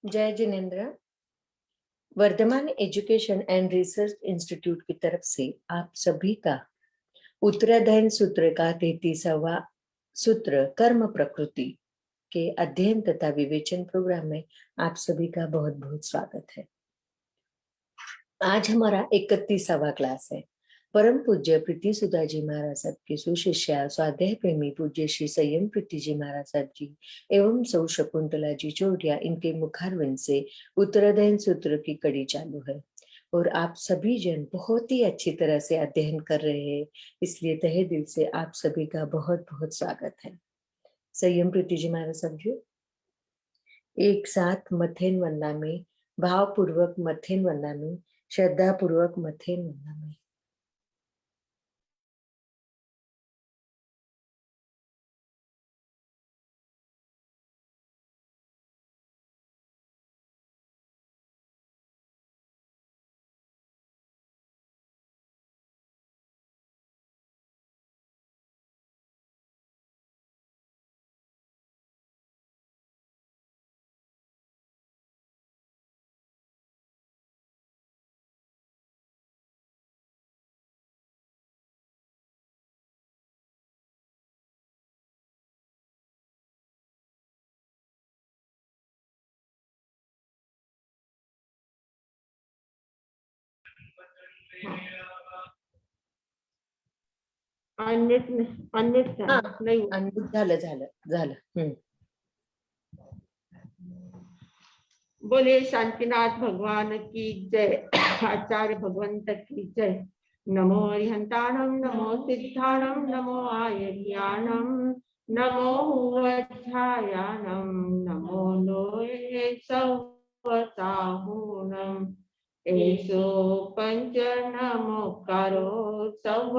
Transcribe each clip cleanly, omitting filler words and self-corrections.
जय जिनेन्द्र। Vardhaman education and research institute की तरफ से आप सभी का उत्तराध्ययन सूत्र का 33वां सूत्र कर्म प्रकृति के अध्ययन तथा विवेचन प्रोग्राम में आप सभी का बहुत बहुत स्वागत है। आज हमारा 31वां क्लास है। परम पूज्य प्रीति सुधा जी महाराज साहब के सुशिष्या स्वाध्याय प्रेमी पूज्य श्री संयम प्रीति जी महाराज साहब जी एवं सौ शकुंतला जी चौरिया इनके मुखारविंद से उत्तराध्ययन सूत्र की कड़ी चालू है और आप सभी जन बहुत ही अच्छी तरह से अध्ययन कर रहे हैं, इसलिए तहे दिल से आप सभी का बहुत बहुत स्वागत है। संयम प्रीति जी महाराज साहब जी, एक साथ मथेन वंदना में, भावपूर्वक मथेन वंदना में, श्रद्धा पूर्वक मथेन वंदना में। झालं। बोले शांतिनाथ भगवान की जय। आचार्य भगवंत की जय। नमो अरिहंताणम, नमो सिद्धाणम, नमो आयज्ञानम, नमो वज्रायानम, नमो लोये सवताहुनम। एसो पंच नमोकारो सव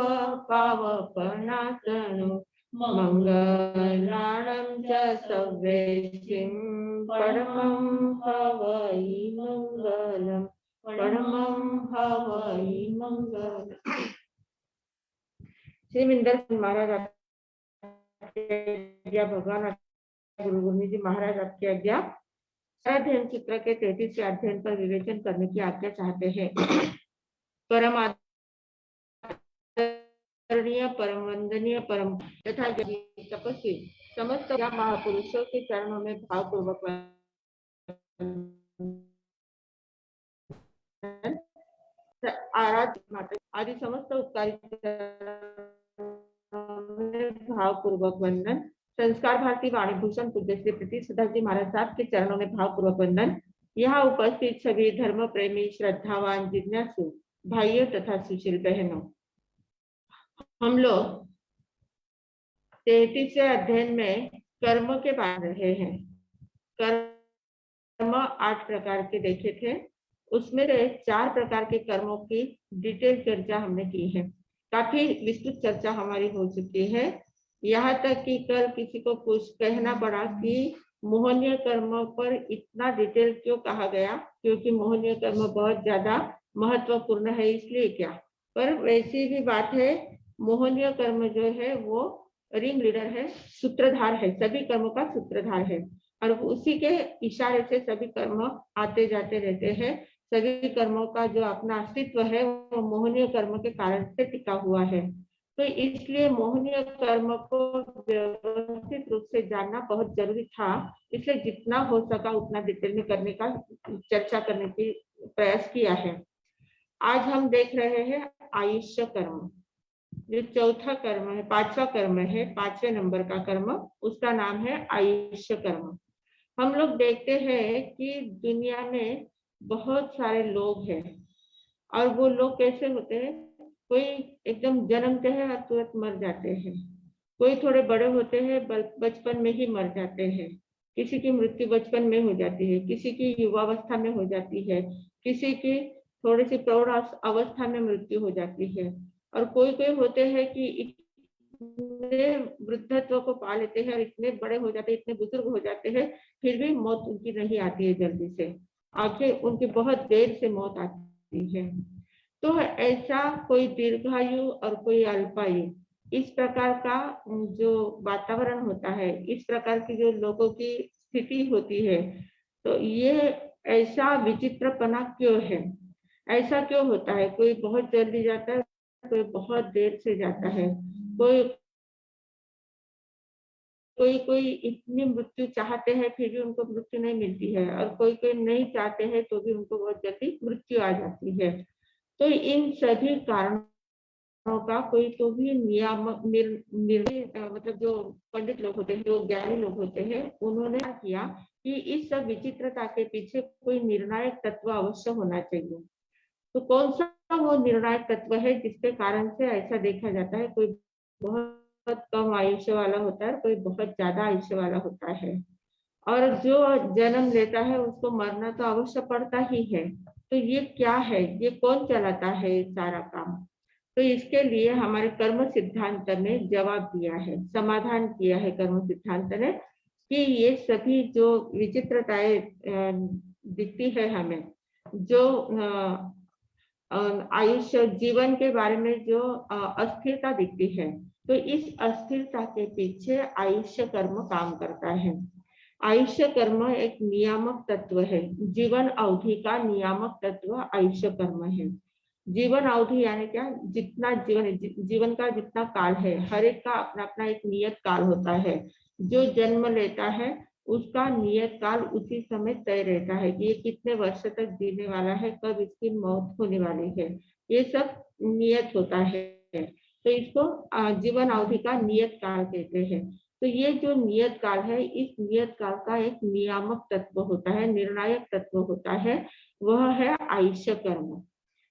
पावपनाशनो मंगलाणं च सव्येशिं परमं हवै मंगलम्, परमं हवै मंगलम्। श्री मिंदर महाराज आज्ञा, भगवान गुरु गोविंद जी महाराज आपकी आज्ञा। अध्ययन चित्र के 33वें अध्ययन पर विवेचन करने की आज्ञा चाहते हैं। परम आदरणीय, परम वंदनीय, परम तथा तपस्वी समस्त महापुरुषों के चरणों में भावपूर्वक आराध्य माता आदि समस्त उपकारी भावपूर्वक वंदन। संस्कार भारती वाणी भूषण पूज्य श्री प्रीति सुधा जी महाराज साहब के चरणों में भावपूर्वक वंदन। यहाँ उपस्थित सभी धर्म प्रेमी, श्रद्धावान, जिज्ञासु भाइयों तथा सुशील बहनों, हम लोग 33वें अध्ययन में कर्म के बारे में रहे हैं। कर्म 8 प्रकार के देखे थे, उसमें से 4 प्रकार के कर्मों की डिटेल चर्चा हमने की है। काफी विस्तृत चर्चा हमारी हो चुकी है। यहाँ तक कि कल किसी को कुछ कहना पड़ा कि मोहनीय कर्म पर इतना डिटेल क्यों कहा गया, क्योंकि मोहनीय कर्म बहुत ज्यादा महत्वपूर्ण है, इसलिए क्या। पर वैसी भी बात है, मोहनीय कर्म जो है वो रिंग लीडर है, सूत्रधार है, सभी कर्मों का सूत्रधार है और उसी के इशारे से सभी कर्म आते जाते रहते हैं। सभी कर्मों का जो अपना अस्तित्व है वो मोहनीय कर्म के कारण से टिका हुआ है। तो इसलिए मोहनीय कर्म को व्यवस्थित रूप से जानना बहुत जरूरी था, इसलिए जितना हो सका उतना डिटेल में करने का चर्चा करने की प्रयास किया है। आज हम देख रहे हैं आयुष्य कर्म, जो चौथा कर्म है, 5वां कर्म है, 5वें नंबर का कर्म, उसका नाम है आयुष्य कर्म। हम लोग देखते हैं कि दुनिया में बहुत सारे लोग हैं और वो लोग कैसे होते हैं, कोई एकदम जन्मते हैं और तुरंत मर जाते हैं, कोई थोड़े बड़े होते हैं बचपन में ही मर जाते हैं, किसी की मृत्यु बचपन में हो जाती है, किसी की युवावस्था में हो जाती है, किसी की थोड़ी सी प्रौढ़ अवस्था में मृत्यु हो जाती है, और कोई कोई होते हैं कि इतने वृद्धत्व को पा लेते हैं और इतने बड़े हो जाते हैं, इतने बुजुर्ग हो जाते हैं, फिर भी मौत उनकी नहीं आती है जल्दी से, आखिर उनकी बहुत देर से मौत आती है। तो ऐसा कोई दीर्घायु और कोई अल्पायु, इस प्रकार का जो वातावरण होता है, इस प्रकार की जो लोगों की स्थिति होती है, तो ये ऐसा विचित्रपना क्यों है? ऐसा क्यों होता है? कोई बहुत जल्दी जाता है, कोई बहुत देर से जाता है, कोई कोई कोई इतनी मृत्यु चाहते हैं फिर भी उनको मृत्यु नहीं मिलती है, और कोई कोई नहीं चाहते हैं तो भी उनको बहुत जल्दी मृत्यु आ जाती है। तो इन सभी कारणों का कोई तो भी नियामक निर्णय मतलब जो पंडित लोग होते हैं, जो ज्ञानी लोग होते हैं, उन्होंने क्या किया कि इस सब विचित्रता के पीछे कोई निर्णायक तत्व अवश्य होना चाहिए। तो कौन सा वो निर्णायक तत्व है जिसके कारण से ऐसा देखा जाता है, कोई बहुत कम आयुष्य वाला होता है, कोई बहुत ज्यादा आयुष्य वाला होता है, और जो जन्म लेता है उसको मरना तो अवश्य पड़ता ही है। तो ये क्या है, ये कौन चलाता है ये सारा काम? तो इसके लिए हमारे कर्म सिद्धांत ने जवाब दिया है, समाधान किया है कर्म सिद्धांत ने, कि ये सभी जो विचित्रताएं दिखती है हमें, जो आयुष्य जीवन के बारे में जो अस्थिरता दिखती है, तो इस अस्थिरता के पीछे आयुष्य कर्म काम करता है। आयुष्य कर्म एक नियामक तत्व है, जीवन अवधि का नियामक तत्व आयुष्य कर्म है। जीवन अवधि यानी क्या? जितना जीवन का जितना काल है, हर एक का अपना अपना एक नियत काल होता है। जो जन्म लेता है उसका नियत काल उसी समय तय रहता है कि ये कितने वर्ष तक जीने वाला है, कब इसकी मौत होने वाली है, ये सब नियत होता है। तो इसको जीवन अवधि का नियत काल कहते हैं। तो ये जो नियत काल है, इस नियत काल का एक नियामक तत्व होता है, निर्णायक तत्व होता है, वह है आयुष्य कर्म।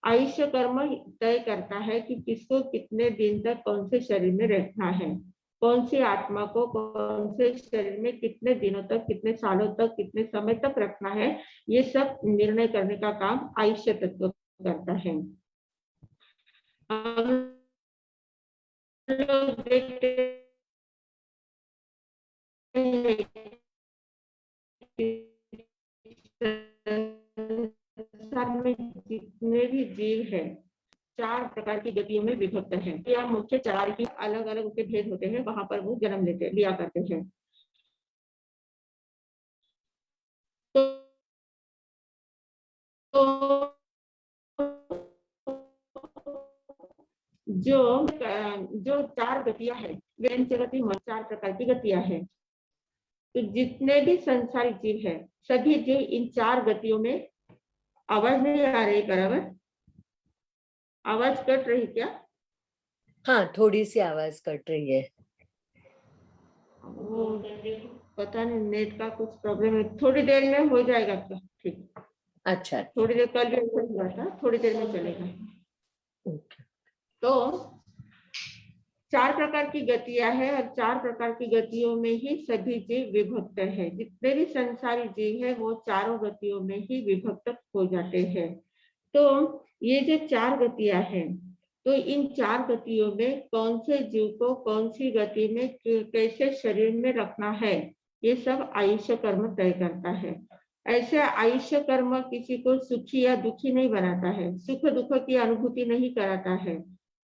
आयुष्य कर्म तय करता है कि किसको कितने दिन तक कौन से शरीर में रहना है, कौन सी आत्मा को कौन से शरीर में कितने दिनों तक, कितने सालों तक, कितने समय तक रखना है। ये सब निर्णय करने का काम आयुष्य तत्व करता है। हम लोग देखते हैं संसार में जितने भी जीव है, 4 प्रकार की गतियों में विभक्त है, या मुख्य 4 ही अलग अलग उनके भेद होते हैं, वहां पर वो जन्म लेते लिया करते हैं। तो, तो जो जो 4 गतियां हैं, वे गति 4 प्रकार की गतियां हैं। तो जितने भी संसारिक जीव है, सभी जीव इन 4 गतियों में। आवाज नहीं आ रही बराबर? आवाज कट रही क्या? हाँ, थोड़ी सी आवाज कट रही है। वो पता नहीं, नेट का कुछ प्रॉब्लम है, थोड़ी देर में हो जाएगा क्या? ठीक, अच्छा। थोड़ी देर, कल भी ऐसा हुआ था, थोड़ी देर में चलेगा। ओके। तो 4 प्रकार की गतियां हैं, और 4 प्रकार की गतियों में ही सभी जीव विभक्त है। जितने भी संसारी जीव है वो चारों गतियों में ही विभक्त हो जाते हैं। तो ये जो 4 गतियां हैं, तो इन 4 गतियों में कौन से जीव को कौन सी गति में कैसे शरीर में रखना है, ये सब आयुष्य कर्म तय करता है। ऐसे आयुष्य कर्म किसी को सुखी या दुखी नहीं बनाता है, सुख दुख की अनुभूति नहीं कराता है।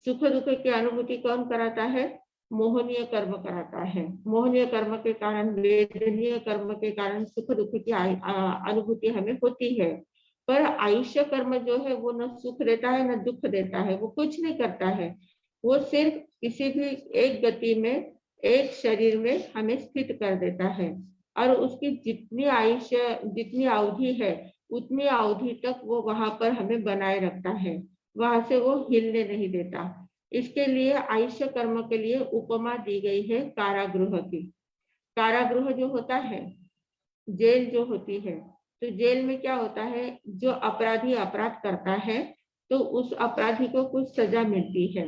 सुख दुख की अनुभूति कौन कराता है? मोहनीय कर्म कराता है। मोहनीय कर्म के कारण, वेदनीय कर्म के कारण सुख दुख की अनुभूति हमें होती है। पर आयुष्य कर्म जो है वो न सुख देता है न दुख देता है, वो कुछ नहीं करता है। वो सिर्फ किसी भी एक गति में, एक शरीर में हमें स्थित कर देता है, और उसकी जितनी आयुष्य, जितनी अवधि है, उतनी अवधि तक वो वहां पर हमें बनाए रखता है, वहां से वो हिलने नहीं देता। इसके लिए आयुष्य कर्म के लिए उपमा दी गई है कारागृह की। कारागृह जो होता है, जेल जो होती है, तो जेल में क्या होता है, जो अपराधी अपराध करता है तो उस अपराधी को कुछ सजा मिलती है।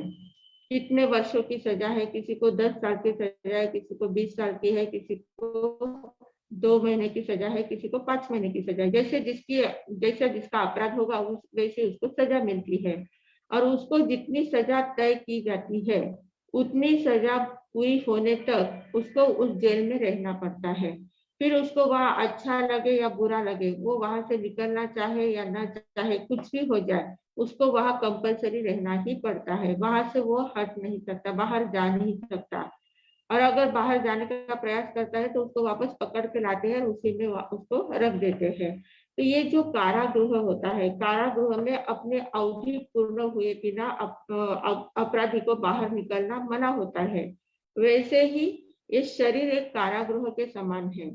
कितने वर्षों की सजा है, किसी को 10 साल की सजा है, किसी को 20 साल की है, किसी को 2 महीने की सजा है, किसी को 5 महीने की सजा है। जैसे जिसका अपराध होगा वैसे उसको सजा मिलती है, और उसको जितनी सजा तय की जाती है उतनी सजा पूरी होने तक उसको उस जेल में रहना पड़ता है। फिर उसको वहां अच्छा लगे या बुरा लगे, वो वहां से निकलना चाहे या ना चाहे, कुछ भी हो जाए, उसको वहां कंपलसरी रहना ही पड़ता है, वहां से वो हट नहीं सकता, बाहर जा नहीं सकता। और अगर बाहर जाने का प्रयास करता है तो उसको वापस पकड़ के लाते हैं और उसी में उसको रख देते हैं। तो ये जो कारागृह होता है, कारागृह में अपने अवधि पूर्ण हुए बिना अपराधी को बाहर निकलना मना होता है। वैसे ही ये शरीर एक कारागृह के समान है।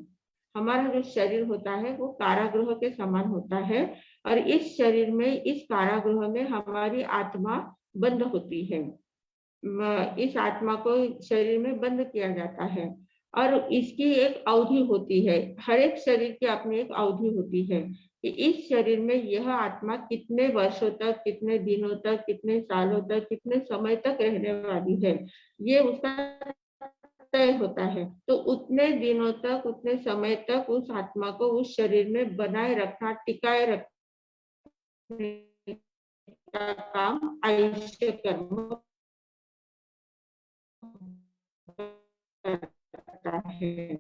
हमारा जो शरीर होता है वो कारागृह के समान होता है, और इस शरीर में, इस कारागृह में हमारी आत्मा बंद होती है। इस आत्मा को शरीर में बंद किया जाता है, और इसकी एक अवधि होती है। हर एक शरीर की अपनी एक अवधि होती है कि इस शरीर में यह आत्मा कितने वर्षों तक, कितने दिनों तक, कितने सालों तक, कितने समय तक रहने वाली है, ये उसका तय होता है। तो उतने दिनों तक, उतने समय तक उस आत्मा को उस शरीर में बनाए रखना, टिकाए रखने का काम आयुष्य कर्म करता है।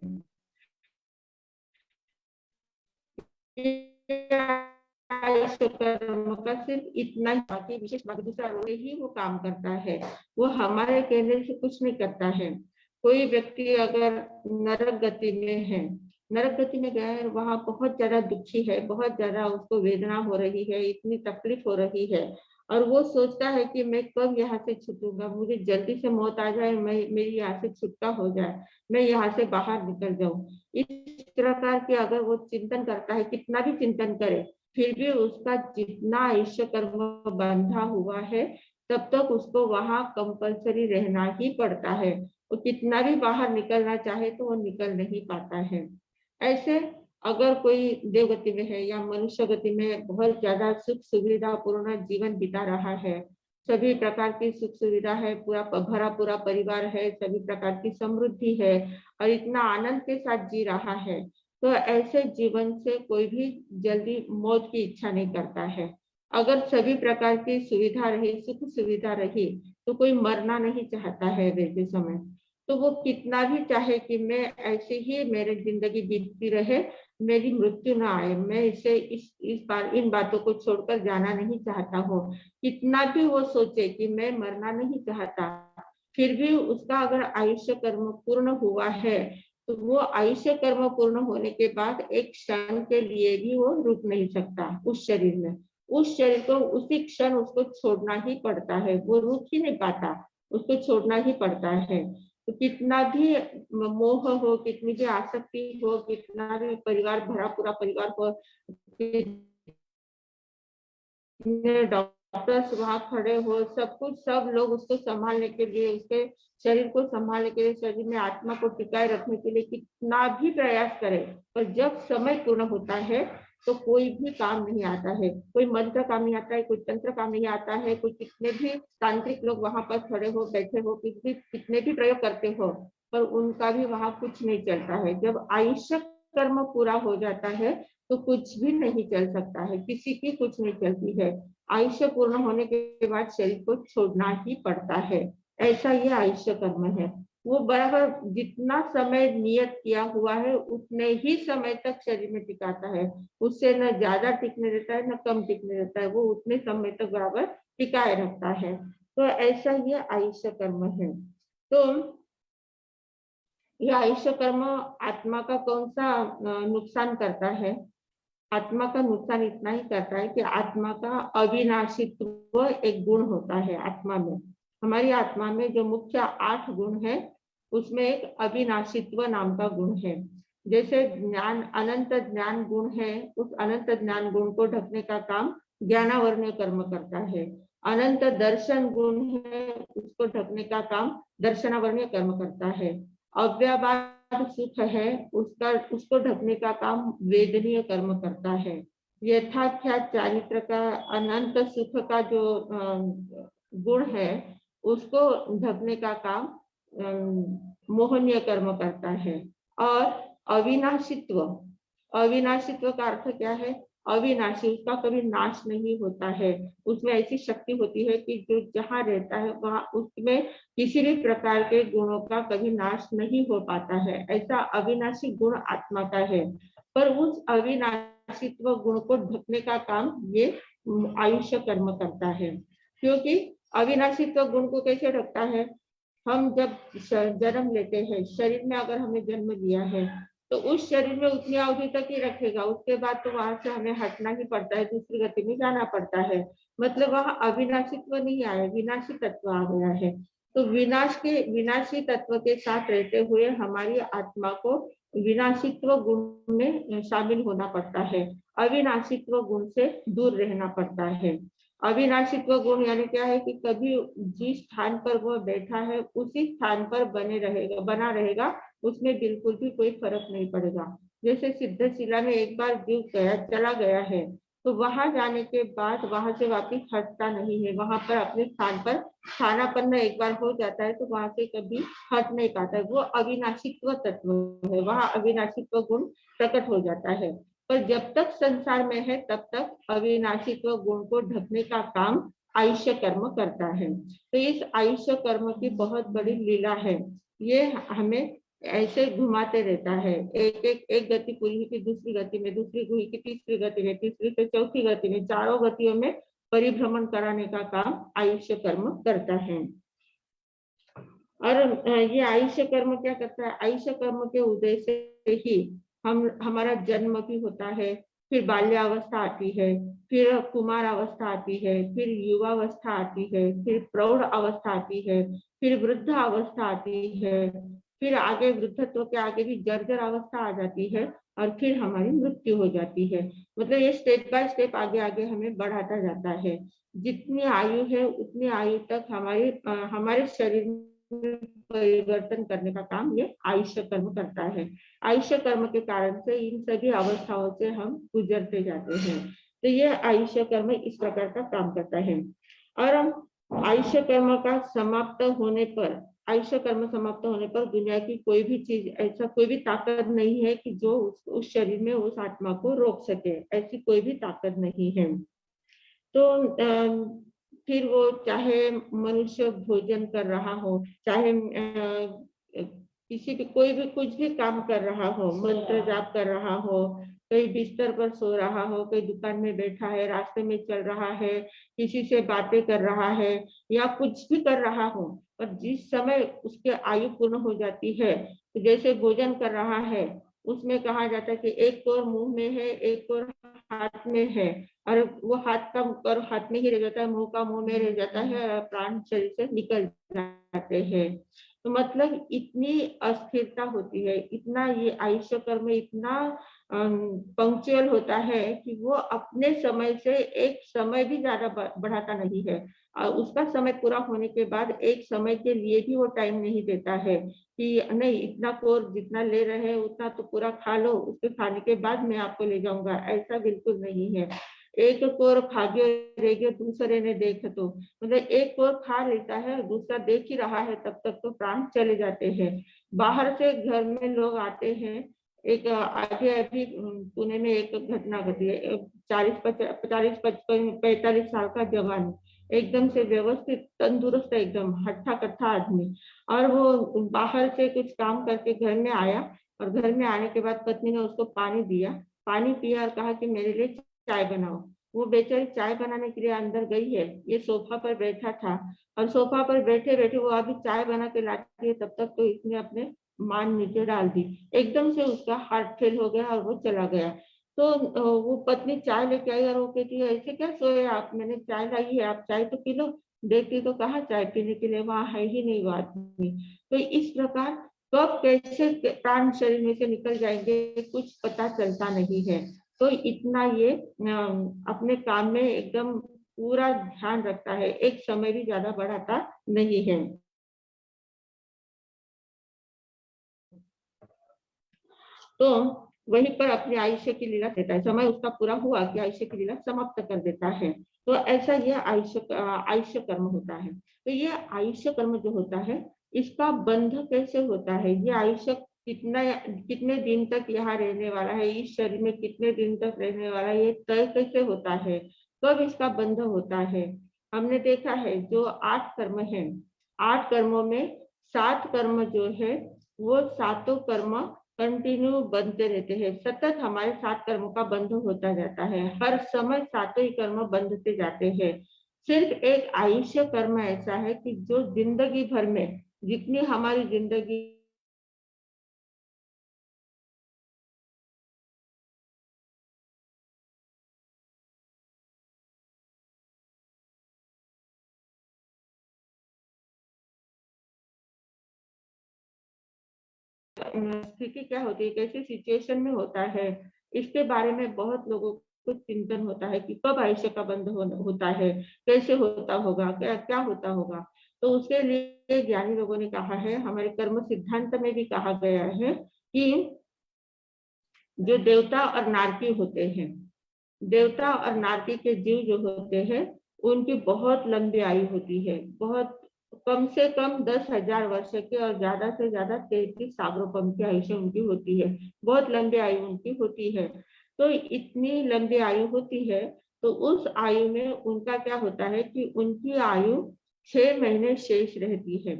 आयुष्य कर्म का सिर्फ इतना ही, बाकी विशेष बाकी दूसरा रोग ही वो काम करता है। वो हमारे कहने से कुछ नहीं करता है। कोई व्यक्ति अगर नरक गति में है, नरक गति में गया है, वहां बहुत ज्यादा दुखी है, बहुत ज्यादा उसको वेदना हो रही है, इतनी तकलीफ हो रही है, और वो सोचता है कि मैं कब यहाँ से छूटूंगा, मुझे जल्दी से मौत आ जाए, मैं मेरी यहाँ से छुटका हो जाए, मैं यहाँ से बाहर निकल जाऊं। इस प्रकार के अगर वो चिंतन करता है, कितना भी चिंतन करे, फिर भी उसका जितना आयुष्य कर्म बंधा हुआ है, तब तक उसको वहां कंपल्सरी रहना ही पड़ता है। वो कितना भी बाहर निकलना चाहे तो वो निकल नहीं पाता है। ऐसे अगर कोई देवगति में है या मनुष्य गति में बहुत ज्यादा सुख सुविधा पूर्ण जीवन बिता रहा है, सभी प्रकार की सुख सुविधा है, पूरा भरा पूरा परिवार है, सभी प्रकार की समृद्धि है, और इतना आनंद के साथ जी रहा है, तो ऐसे जीवन से कोई भी जल्दी मौत की इच्छा नहीं करता है। अगर सभी प्रकार की सुविधा रही, सुख सुविधा रही, तो कोई मरना नहीं चाहता है वैसे समय। तो वो कितना भी चाहे कि मैं ऐसे ही मेरी जिंदगी बीतती रहे, मेरी मृत्यु ना आए, मैं इसे इस बार इन बातों को छोड़कर जाना नहीं चाहता हूँ, कितना भी वो सोचे कि मैं मरना नहीं चाहता, फिर भी उसका अगर आयुष्य कर्म पूर्ण हुआ है, तो वो आयुष्य कर्म पूर्ण होने के बाद एक क्षण के लिए भी वो रुक नहीं सकता उस शरीर में। उस शरीर को उसी क्षण उसको छोड़ना ही पड़ता है, वो रुक ही नहीं पाता, उसको छोड़ना ही पड़ता है। तो कितना भी मोह हो, कितनी भी आसक्ति हो, कितना भी परिवार भरा पूरा परिवार हो, डॉक्टर्स वहां खड़े हो, सब कुछ, सब लोग उसको संभालने के लिए, उसके शरीर को संभालने के लिए, शरीर में आत्मा को टिकाए रखने के लिए कितना भी प्रयास करे, पर जब समय पूर्ण होता है तो कोई भी काम नहीं आता है, कोई मंत्र काम नहीं आता है, कोई तंत्र काम नहीं आता है, कोई कितने भी तांत्रिक लोग वहां पर खड़े हो, बैठे हो, कितने भी प्रयोग करते हो, पर उनका भी वहां कुछ नहीं चलता है। जब आयुष्य कर्म पूरा हो जाता है तो कुछ भी नहीं चल सकता है, किसी की कुछ नहीं चलती है। आयुष्य पूर्ण होने के बाद शरीर को छोड़ना ही पड़ता है। ऐसा ये आयुष्य कर्म है। वो बराबर जितना समय नियत किया हुआ है उतने ही समय तक शरीर में टिकाता है, उससे न ज्यादा टिकने देता है न कम टिकने देता है, वो उतने समय तक बराबर टिकाए रखता है। तो ऐसा ये आयुष्य कर्म है। तो ये आयुष्य कर्म आत्मा का कौन सा नुकसान करता है? आत्मा का नुकसान इतना ही करता है कि आत्मा का अविनाशित्व एक गुण होता है आत्मा में। हमारी आत्मा में जो मुख्य 8 गुण है, उसमें एक अविनाशित्व नाम का गुण है। जैसे ज्ञान, अनंत ज्ञान गुण है, उस अनंत ज्ञान गुण को ढकने का काम ज्ञानावरणीय कर्म करता है। अनंत दर्शन गुण है, उसको ढकने का काम दर्शनावरणीय कर्म करता है। अव्यवहार सुख है, उसको ढकने का काम वेदनीय कर्म करता है। यथाख्यात चारित्र का अनंत सुख का जो गुण है, उसको ढकने का काम मोहनीय कर्म करता है। और अविनाशित्व, अविनाशित्व का अर्थ क्या है? अविनाशी, उसका कभी नाश नहीं होता है, उसमें ऐसी शक्ति होती है कि जो जहाँ रहता है वहां उसमें किसी भी प्रकार के गुणों का कभी नाश नहीं हो पाता है। ऐसा अविनाशी गुण आत्मा का है, पर उस अविनाशित्व गुण को ढकने का काम ये आयुष्य कर्म करता है। क्योंकि अविनाशित्व गुण को कैसे ढकता है? हम जब जन्म लेते हैं, शरीर में अगर हमें जन्म दिया है तो उस शरीर में उतनी अवधि तक ही रखेगा, उसके बाद तो वहां से हमें हटना ही पड़ता है, दूसरी गति में जाना पड़ता है। मतलब वहां अविनाशित्व नहीं आया, विनाशी तत्व आ गया है। तो विनाशी तत्व के साथ रहते हुए हमारी आत्मा को विनाशित्व गुण में शामिल होना पड़ता है, अविनाशित्व गुण से दूर रहना पड़ता है। अविनाशित्व गुण यानी क्या है कि कभी जिस स्थान पर वह बैठा है उसी स्थान पर बना रहेगा, उसमें बिल्कुल भी कोई फर्क नहीं पड़ेगा। जैसे सिद्धशिला में एक बार जीव चला गया है, तो वहां जाने के बाद वहां से वापिस हटता नहीं है, वहां पर अपने स्थान पर स्थानापन्न एक बार हो जाता है तो वहां से कभी हट नहीं पाता है। वो अविनाशित्व तत्व है, वहां अविनाशित्व गुण प्रकट हो जाता है। पर जब तक संसार में है तब तक अविनाशित्व गुण को ढकने का काम आयुष्य कर्म करता है। तो इस आयुष्य कर्म की बहुत बड़ी लीला है, ये हमें ऐसे घुमाते रहता है। एक गति पूरी हुई थी दूसरी गति में, दूसरी हुई की तीसरी गति में, तीसरी से चौथी गति में, चारों गतियों में परिभ्रमण कराने का काम आयुष्य कर्म करता है। और ये आयुष्य कर्म क्या करता है, आयुष्य कर्म के उदय से ही हमारा जन्म भी होता है, फिर बाल्यावस्था आती है, फिर कुमार अवस्था आती है, फिर युवावस्था आती है, फिर प्रौढ़ अवस्था आती है, फिर वृद्ध अवस्था आती है, फिर आगे वृद्धत्व के आगे भी जर्जर अवस्था आ जाती है, और फिर हमारी मृत्यु हो जाती है। मतलब ये स्टेप बाय स्टेप आगे आगे हमें बढ़ाता जाता है। जितनी आयु है उतनी आयु तक हमारे शरीर में परिवर्तन करने का काम ये आयुष्य कर्म करता है। आयुष्य कर्म के कारण से इन सभी अवस्थाओं से हम गुजरते जाते हैं। तो ये आयुष्य कर्म इस प्रकार का काम करता है। और आयुष्य कर्म का समाप्त होने पर, आयुष्य कर्म समाप्त होने पर दुनिया की कोई भी चीज, ऐसा कोई भी ताकत नहीं है कि जो उस शरीर में उस आत्मा को रोक सके, ऐसी कोई भी ताकत नहीं है। तो फिर वो चाहे मनुष्य भोजन कर रहा हो, चाहे किसी भी कोई भी कुछ भी काम कर रहा हो, मंत्र जाप कर रहा हो, कहीं बिस्तर पर सो रहा हो, कहीं दुकान में बैठा है, रास्ते में चल रहा है, किसी से बातें कर रहा है, या कुछ भी कर रहा हो, पर जिस समय उसके आयु पूर्ण हो जाती है, तो जैसे भोजन कर रहा है उसमें कहा जाता है कि एक और मुंह में है, एक और हाथ में है, और वो हाथ का और हाथ में ही रह जाता है, मुंह का मुंह में रह जाता है, और प्राण शरीर से निकल जाते हैं। तो मतलब इतनी अस्थिरता होती है, इतना ये आयुष्य कर्म इतना पंक्चुअल होता है कि वो अपने समय से एक समय भी ज्यादा बढ़ाता नहीं है। उसका समय पूरा होने के बाद एक समय के लिए भी वो टाइम नहीं देता है कि नहीं इतना कोर जितना ले रहे हैं उतना तो पूरा खा लो, उसके खाने के बाद मैं आपको ले जाऊंगा, ऐसा बिल्कुल नहीं है। एक कोर खागे रहेगे दूसरे ने देख, तो मतलब एक कोर खा लेता है दूसरा देख ही रहा है, तब तक तो प्राण चले जाते हैं। बाहर से घर में लोग आते हैं। एक आगे अभी पुणे में एक घटना घटी है, 40-45 साल का जवान, एकदम से व्यवस्थित तंदुरुस्त, एकदम हट्टा कट्टा आदमी, और वो बाहर से कुछ काम करके घर में आया, और घर में आने के बाद पत्नी ने उसको पानी दिया, पानी पिया और कहा कि मेरे लिए चाय बनाओ। वो बेचारी चाय बनाने के लिए अंदर गई है, ये सोफा पर बैठा था, और सोफा पर बैठे बैठे वो अभी चाय बना के लाती है, तब तक तो इसने अपने मान नीचे डाल दी, एकदम से उसका हार्ट फेल हो गया और वो चला गया। तो वो पत्नी चाय लेके आई और वो कहती है ऐसे क्या सोए आप, मैंने चाय लाई है, आप चाय तो पी लो। देखती तो कहाँ चाय पीने के लिए वहां है ही नहीं वो आदमी। तो इस प्रकार कब कैसे प्राण शरीर में से निकल जाएंगे कुछ पता चलता नहीं है। तो इतना ये अपने काम में एकदम पूरा ध्यान रखता है, एक समय भी ज्यादा बढ़ाता नहीं है। तो वहीं पर अपने आयुष्य की लीला देता है, समय उसका पूरा हुआ कि आयुष्य की लीला समाप्त कर देता है। तो ऐसा यह आयुष्य कर्म होता है। तो ये आयुष्य कर्म जो होता है इसका बंध कैसे होता है, ये आयुष्य कितने दिन तक यहाँ रहने वाला है, इस शरीर में कितने दिन तक रहने वाला है, ये तय कैसे होता है, कब इसका बंध होता है। हमने देखा है जो 8 कर्म है, 8 कर्मों में 7 कर्म जो है वो सातों कर्म कंटिन्यू बनते रहते हैं, सतत हमारे 7 कर्मों का बंध होता जाता है, हर समय सातों ही कर्म बंधते जाते हैं। सिर्फ एक आयुष्य कर्म ऐसा है कि जो जिंदगी भर में जितनी हमारी जिंदगी स्थिति क्या होती है, कैसी सिचुएशन में होता है, इसके बारे में बहुत लोगों को चिंतन होता है कि कब आयुष्य का बंध होता है, कैसे होता होगा, क्या क्या होता होगा। तो उसके लिए ज्ञानी लोगों ने कहा है, हमारे कर्म सिद्धांत में भी कहा गया है कि जो देवता और नारकी होते हैं, देवता और नारकी के जीव जो होते हैं, उनकी बहुत लंबी आयु होती है, बहुत कम से कम 10,000 वर्ष की और ज्यादा से ज्यादा 33 सागरोपम की आयुष्य उनकी होती है। बहुत लंबी आयु उनकी होती है। तो इतनी लंबी आयु होती है, तो उस आयु में उनका क्या होता है कि उनकी आयु 6 महीने शेष रहती है।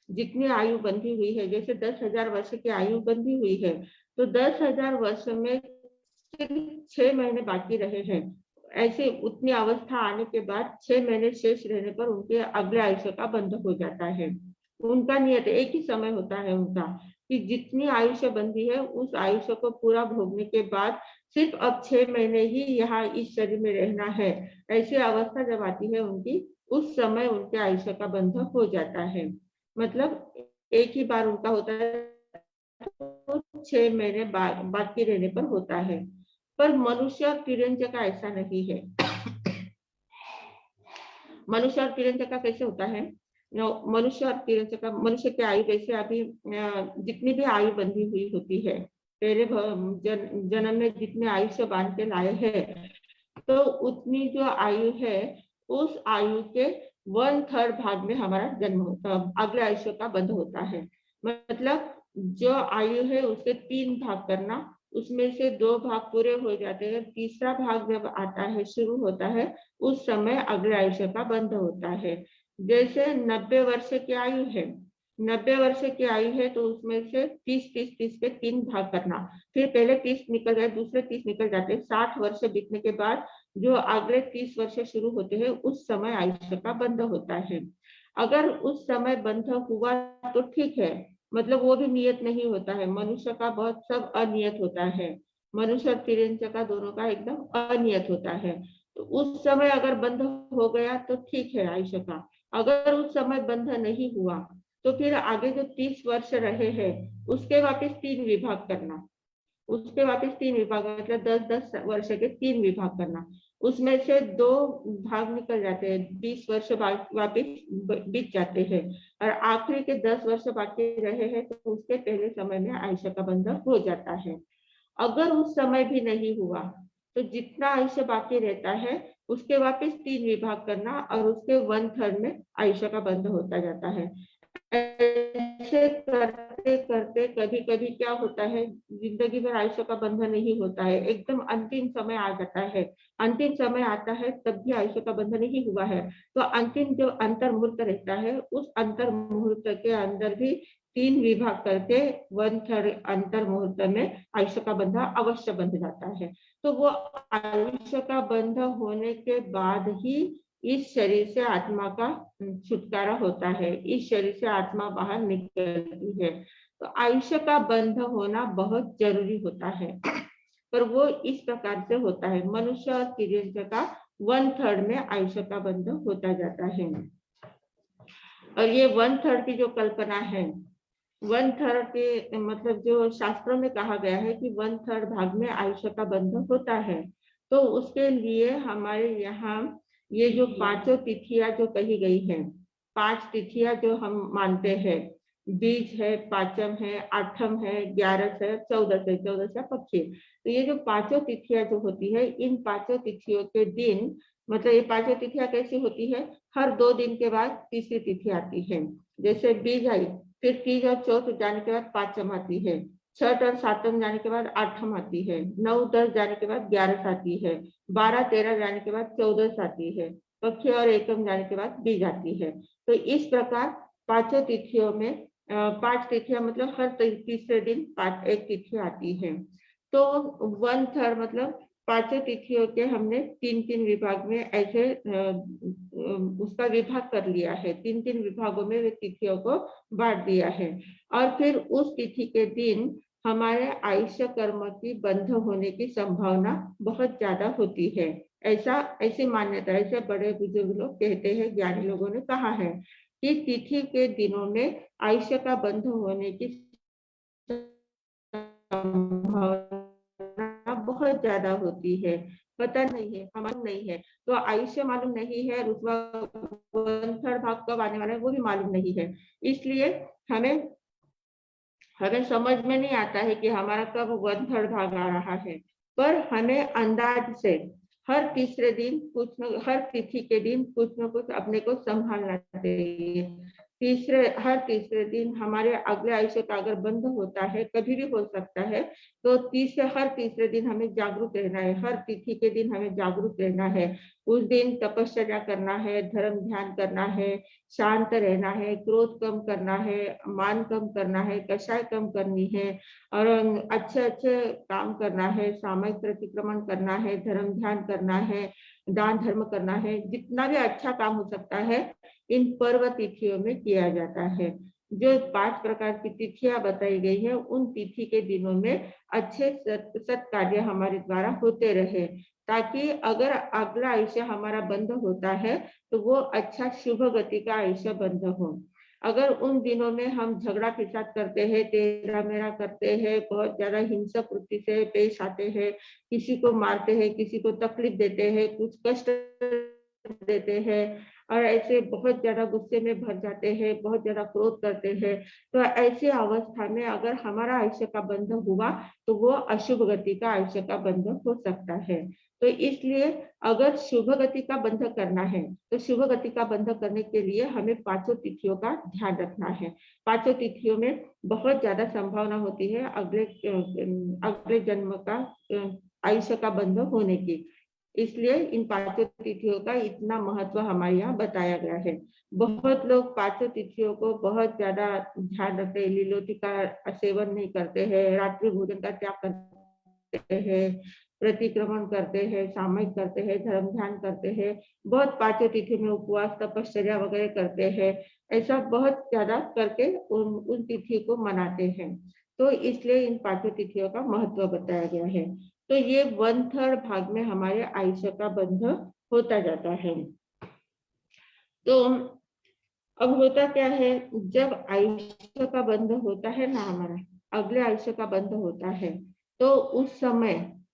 जितनी आयु बंधी हुई है, जैसे 10,000 वर्ष की आयु बंधी हुई है, तो 10,000 वर्ष में सिर्फ 6 महीने बाकी रहे हैं। ऐसे उतनी अवस्था आने के बाद 6 महीने शेष रहने पर उनके अगले आयुष्य का बंध हो जाता है। उनका नियत एक ही समय होता है उनका, कि जितनी आयुष्य बंधी है उस आयुष्य को पूरा भोगने के बाद सिर्फ अब 6 महीने ही यहाँ इस शरीर में रहना है। ऐसी अवस्था जब आती है उनकी, उस समय उनके आयुष्य का बंध हो जाता है। मतलब एक ही बार उनका होता है, तो 6 महीने बाकी रहने पर होता है। पर मनुष्य और तिरंज का ऐसा नहीं है। मनुष्य और तिरंज का कैसे होता है? मनुष्य और तिरंज का, मनुष्य की आयु जैसे अभी जितनी भी आयु बंधी हुई होती है, पहले जन्म में जितने आयुष्य बांध के लाए हैं, तो उतनी जो आयु है, उस आयु के 1/3 भाग में हमारा जन्म होता, अगले आयुष्य का बंध होता है। मतलब जो आयु है उसके 3 भाग करना, उसमें से 2 भाग पूरे हो जाते हैं, तीसरा भाग जब आता है, शुरू होता है, उस समय अगले आयुष्य का बंध होता है। जैसे 90 वर्ष की आयु है, 90 वर्ष की आयु है, तो उसमें से 30 के 3 भाग करना, फिर पहले 30 निकल गए, दूसरे 30 निकल जाते हैं, 60 वर्ष बीतने के बाद जो अगले 30 वर्ष शुरू होते हैं, उस समय आयुष्य का बंध होता है। अगर उस समय बंध हुआ तो ठीक है, मतलब वो भी नियत नहीं होता है। मनुष्य का बहुत सब अनियत होता है, मनुष्य और तिरंज का दोनों का एकदम अनियत होता है। तो उस समय अगर बंध हो गया तो ठीक है आयुष्य का। अगर उस समय बंध नहीं हुआ, तो फिर आगे जो 30 वर्ष रहे हैं, उसके वापस 3 विभाग करना, उसके वापस 3 विभाग, मतलब 10-10 वर्ष के 3 विभाग करना, उसमें से 2 भाग निकल जाते हैं, 20 वर्ष वापिस बीत जाते हैं, और आखिरी के 10 वर्ष बाकी रहे हैं, तो उसके पहले समय में आयुष्य का बंधन हो जाता है। अगर उस समय भी नहीं हुआ, तो जितना आयुष्य बाकी रहता है उसके वापस 3 विभाग करना, और उसके 1/3 में आयुष्य का बंध होता जाता है। ऐसे करते करते कभी कभी क्या होता है, जिंदगी भर आयुष्य का बंधन नहीं होता है, एकदम अंतिम समय आ जाता है, अंतिम समय आता है तब भी आयुष्य का बंधन नहीं हुआ है, तो अंतिम जो अंतर मुहूर्त रहता है, उस अंतर मुहूर्त के अंदर भी 3 विभाग करके 1/3 अंतर मुहूर्त में आयुष्य का बंधन अवश्य बंध जाता है। तो वो आयुष्य का बंध होने के बाद ही इस शरीर से आत्मा का छुटकारा होता है, इस शरीर से आत्मा बाहर निकलती है। तो आयुष्य का बंध होना बहुत जरूरी होता है, पर वो इस प्रकार से होता है, मनुष्य और तिर्यंज का 1/3 में आयुष्य का बंध होता जाता है। और ये 1/3 की जो कल्पना है, 1/3 के मतलब जो शास्त्रों में कहा गया है कि 1/3 भाग में आयुष्य का बंध होता है, तो उसके लिए हमारे यहाँ ये जो 5 तिथियां जो कही गई हैं, 5 तिथियां जो हम मानते हैं, बीज है, पाचम है, आठम है, 11 है, 14 पक्षी। तो ये जो 5 तिथियां जो होती है, इन 5 तिथियों के दिन, मतलब ये 5 तिथियां कैसी होती है, हर 2 दिन के बाद तीसरी तिथि आती है। जैसे बीज आई, फिर तीज और चौथ जाने के बाद पांचम आती है, छठ और सातम जाने के बाद आठम आती है, 9-10 जाने के बाद 11 आती है, 12-13 जाने के बाद 14 आती है, पक्ष और एकम जाने के बाद बीज आती है। तो इस प्रकार 5 तिथियों में 5 तिथियां, मतलब हर तीसरे दिन एक तिथि आती है। तो 1/3 मतलब पांचों तिथियों के हमने 3-3 विभाग में ऐसे उसका विभाग कर लिया है। 3-3 विभागों में वे तिथियों को बांट दिया है और फिर उस तिथि के दिन हमारे आयुष्य कर्म की बंध होने की संभावना बहुत ज्यादा होती है। ऐसी मान्यता, ऐसे बड़े बुजुर्ग लोग कहते हैं, ज्ञानी लोगों ने कहा है कि तिथि के दिनों में आयुष्य का बंध होने की संभावना बहुत ज्यादा होती है। पता नहीं है, मालूम नहीं है, तो आयुष्य मालूम नहीं है, रुतबा 1/3 भाग कब आने वाला है वो भी मालूम नहीं है। इसलिए हमें हमें समझ में नहीं आता है कि हमारा कब 1/3 भाग आ रहा है, पर हमें अंदाज से हर तीसरे दिन हर तिथि के दिन कुछ न कुछ अपने को संभालना चाहिए। हर तीसरे दिन हमारे अगले आयुष्य का अगर बंध होता है, कभी भी हो सकता है, तो हर तीसरे दिन हमें जागरूक रहना है। हर तिथि के दिन हमें जागरूक रहना है। उस दिन तपस्या करना है, धर्म ध्यान करना है, शांत रहना है, क्रोध कम करना है, मान कम करना है, कषाय कम करनी है और अच्छे अच्छे काम करना है, सामयिक प्रतिक्रमण करना है, धर्म ध्यान करना है, दान धर्म करना है। जितना भी अच्छा काम हो सकता है इन पर्व तिथियों में किया जाता है। जो 5 प्रकार की तिथियां बताई गई है, उन तिथि के दिनों में अच्छे सत्कार्य हमारे द्वारा होते रहे, ताकि अगर अगला आयुष्य हमारा बंध होता है तो वो अच्छा शुभ गति का आयुष्य बंध हो। अगर उन दिनों में हम झगड़ा फिसाद करते हैं, तेरा मेरा करते हैं, बहुत ज्यादा हिंसक वृत्ति से पेश आते हैं, किसी को मारते हैं, किसी को तकलीफ देते हैं, कुछ कष्ट देते हैं और ऐसे बहुत ज्यादा गुस्से में भर जाते हैं, बहुत ज्यादा क्रोध करते हैं, तो ऐसी अवस्था में अगर हमारा आयुष्य का बंध हुआ तो वो अशुभ गति का आयुष्य का बंध हो सकता है। तो इसलिए अगर शुभ गति का बंध करना है तो शुभ गति का बंध करने के लिए हमें 5 तिथियों का ध्यान रखना है। 5 तिथियों में बहुत ज्यादा संभावना होती है अगले जन्म का आयुष्य का बंध होने की। इसलिए इन 5 तिथियों का इतना महत्व हमारे यहाँ बताया गया है। बहुत लोग 5 तिथियों को बहुत ज्यादा ध्यान रखते हैं, लीलोटी का सेवन नहीं करते हैं, रात्रि भोजन का त्याग करते हैं, प्रतिक्रमण करते हैं, सामयिक करते हैं, धर्म ध्यान करते हैं, बहुत 5 तिथि में उपवास तपश्चर्या वगैरह करते हैं। ऐसा बहुत ज्यादा करके उन तिथि को मनाते हैं। तो इसलिए इन 5 तिथियों का महत्व बताया गया है। तो ये 1/3 भाग में हमारे आयुष्य का बंध होता जाता है। तो अब होता क्या है, जब आयुष्य का बंध होता है ना, हमारा अगले आयुष्य का बंध होता है, तो उस समय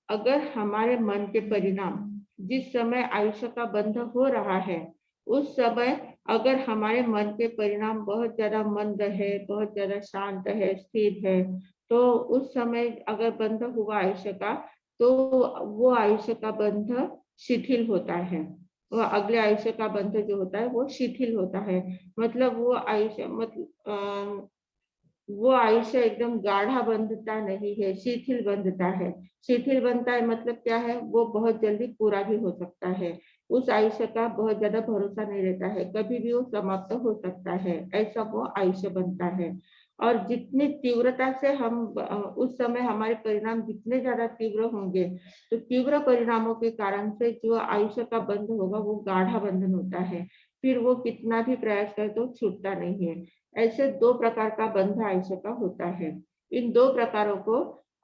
अगर हमारे मन के परिणाम, जिस समय आयुष्य का बंध हो रहा है उस समय अगर हमारे मन के परिणाम बहुत ज्यादा मंद है, बहुत ज्यादा शांत है, स्थिर है, तो उस समय अगर बंध हुआ आयुष्य का, तो वो आयुष्य का बंध शिथिल होता है। वो अगले आयुष्य का बंध जो होता है वो शिथिल होता है। मतलब वो आयुष्य एकदम गाढ़ा बंधता नहीं है, शिथिल बंधता है। शिथिल बंधता है मतलब क्या है, वो बहुत जल्दी पूरा भी हो सकता है। उस आयुष्य का बहुत ज्यादा भरोसा नहीं रहता है, कभी भी वो समाप्त हो सकता है, ऐसा वो आयुष्य बनता है। और जितनी तीव्रता से हम उस समय हमारे परिणाम जितने ज्यादा तीव्र होंगे, तो तीव्र परिणामों के कारण से जो आयुष्य का बंध होगा वो गाढ़ा बंधन होता है, फिर वो कितना भी प्रयास करे तो छूटता नहीं है। ऐसे 2 प्रकार का बंध आयुष्य का होता है। इन 2 प्रकारों को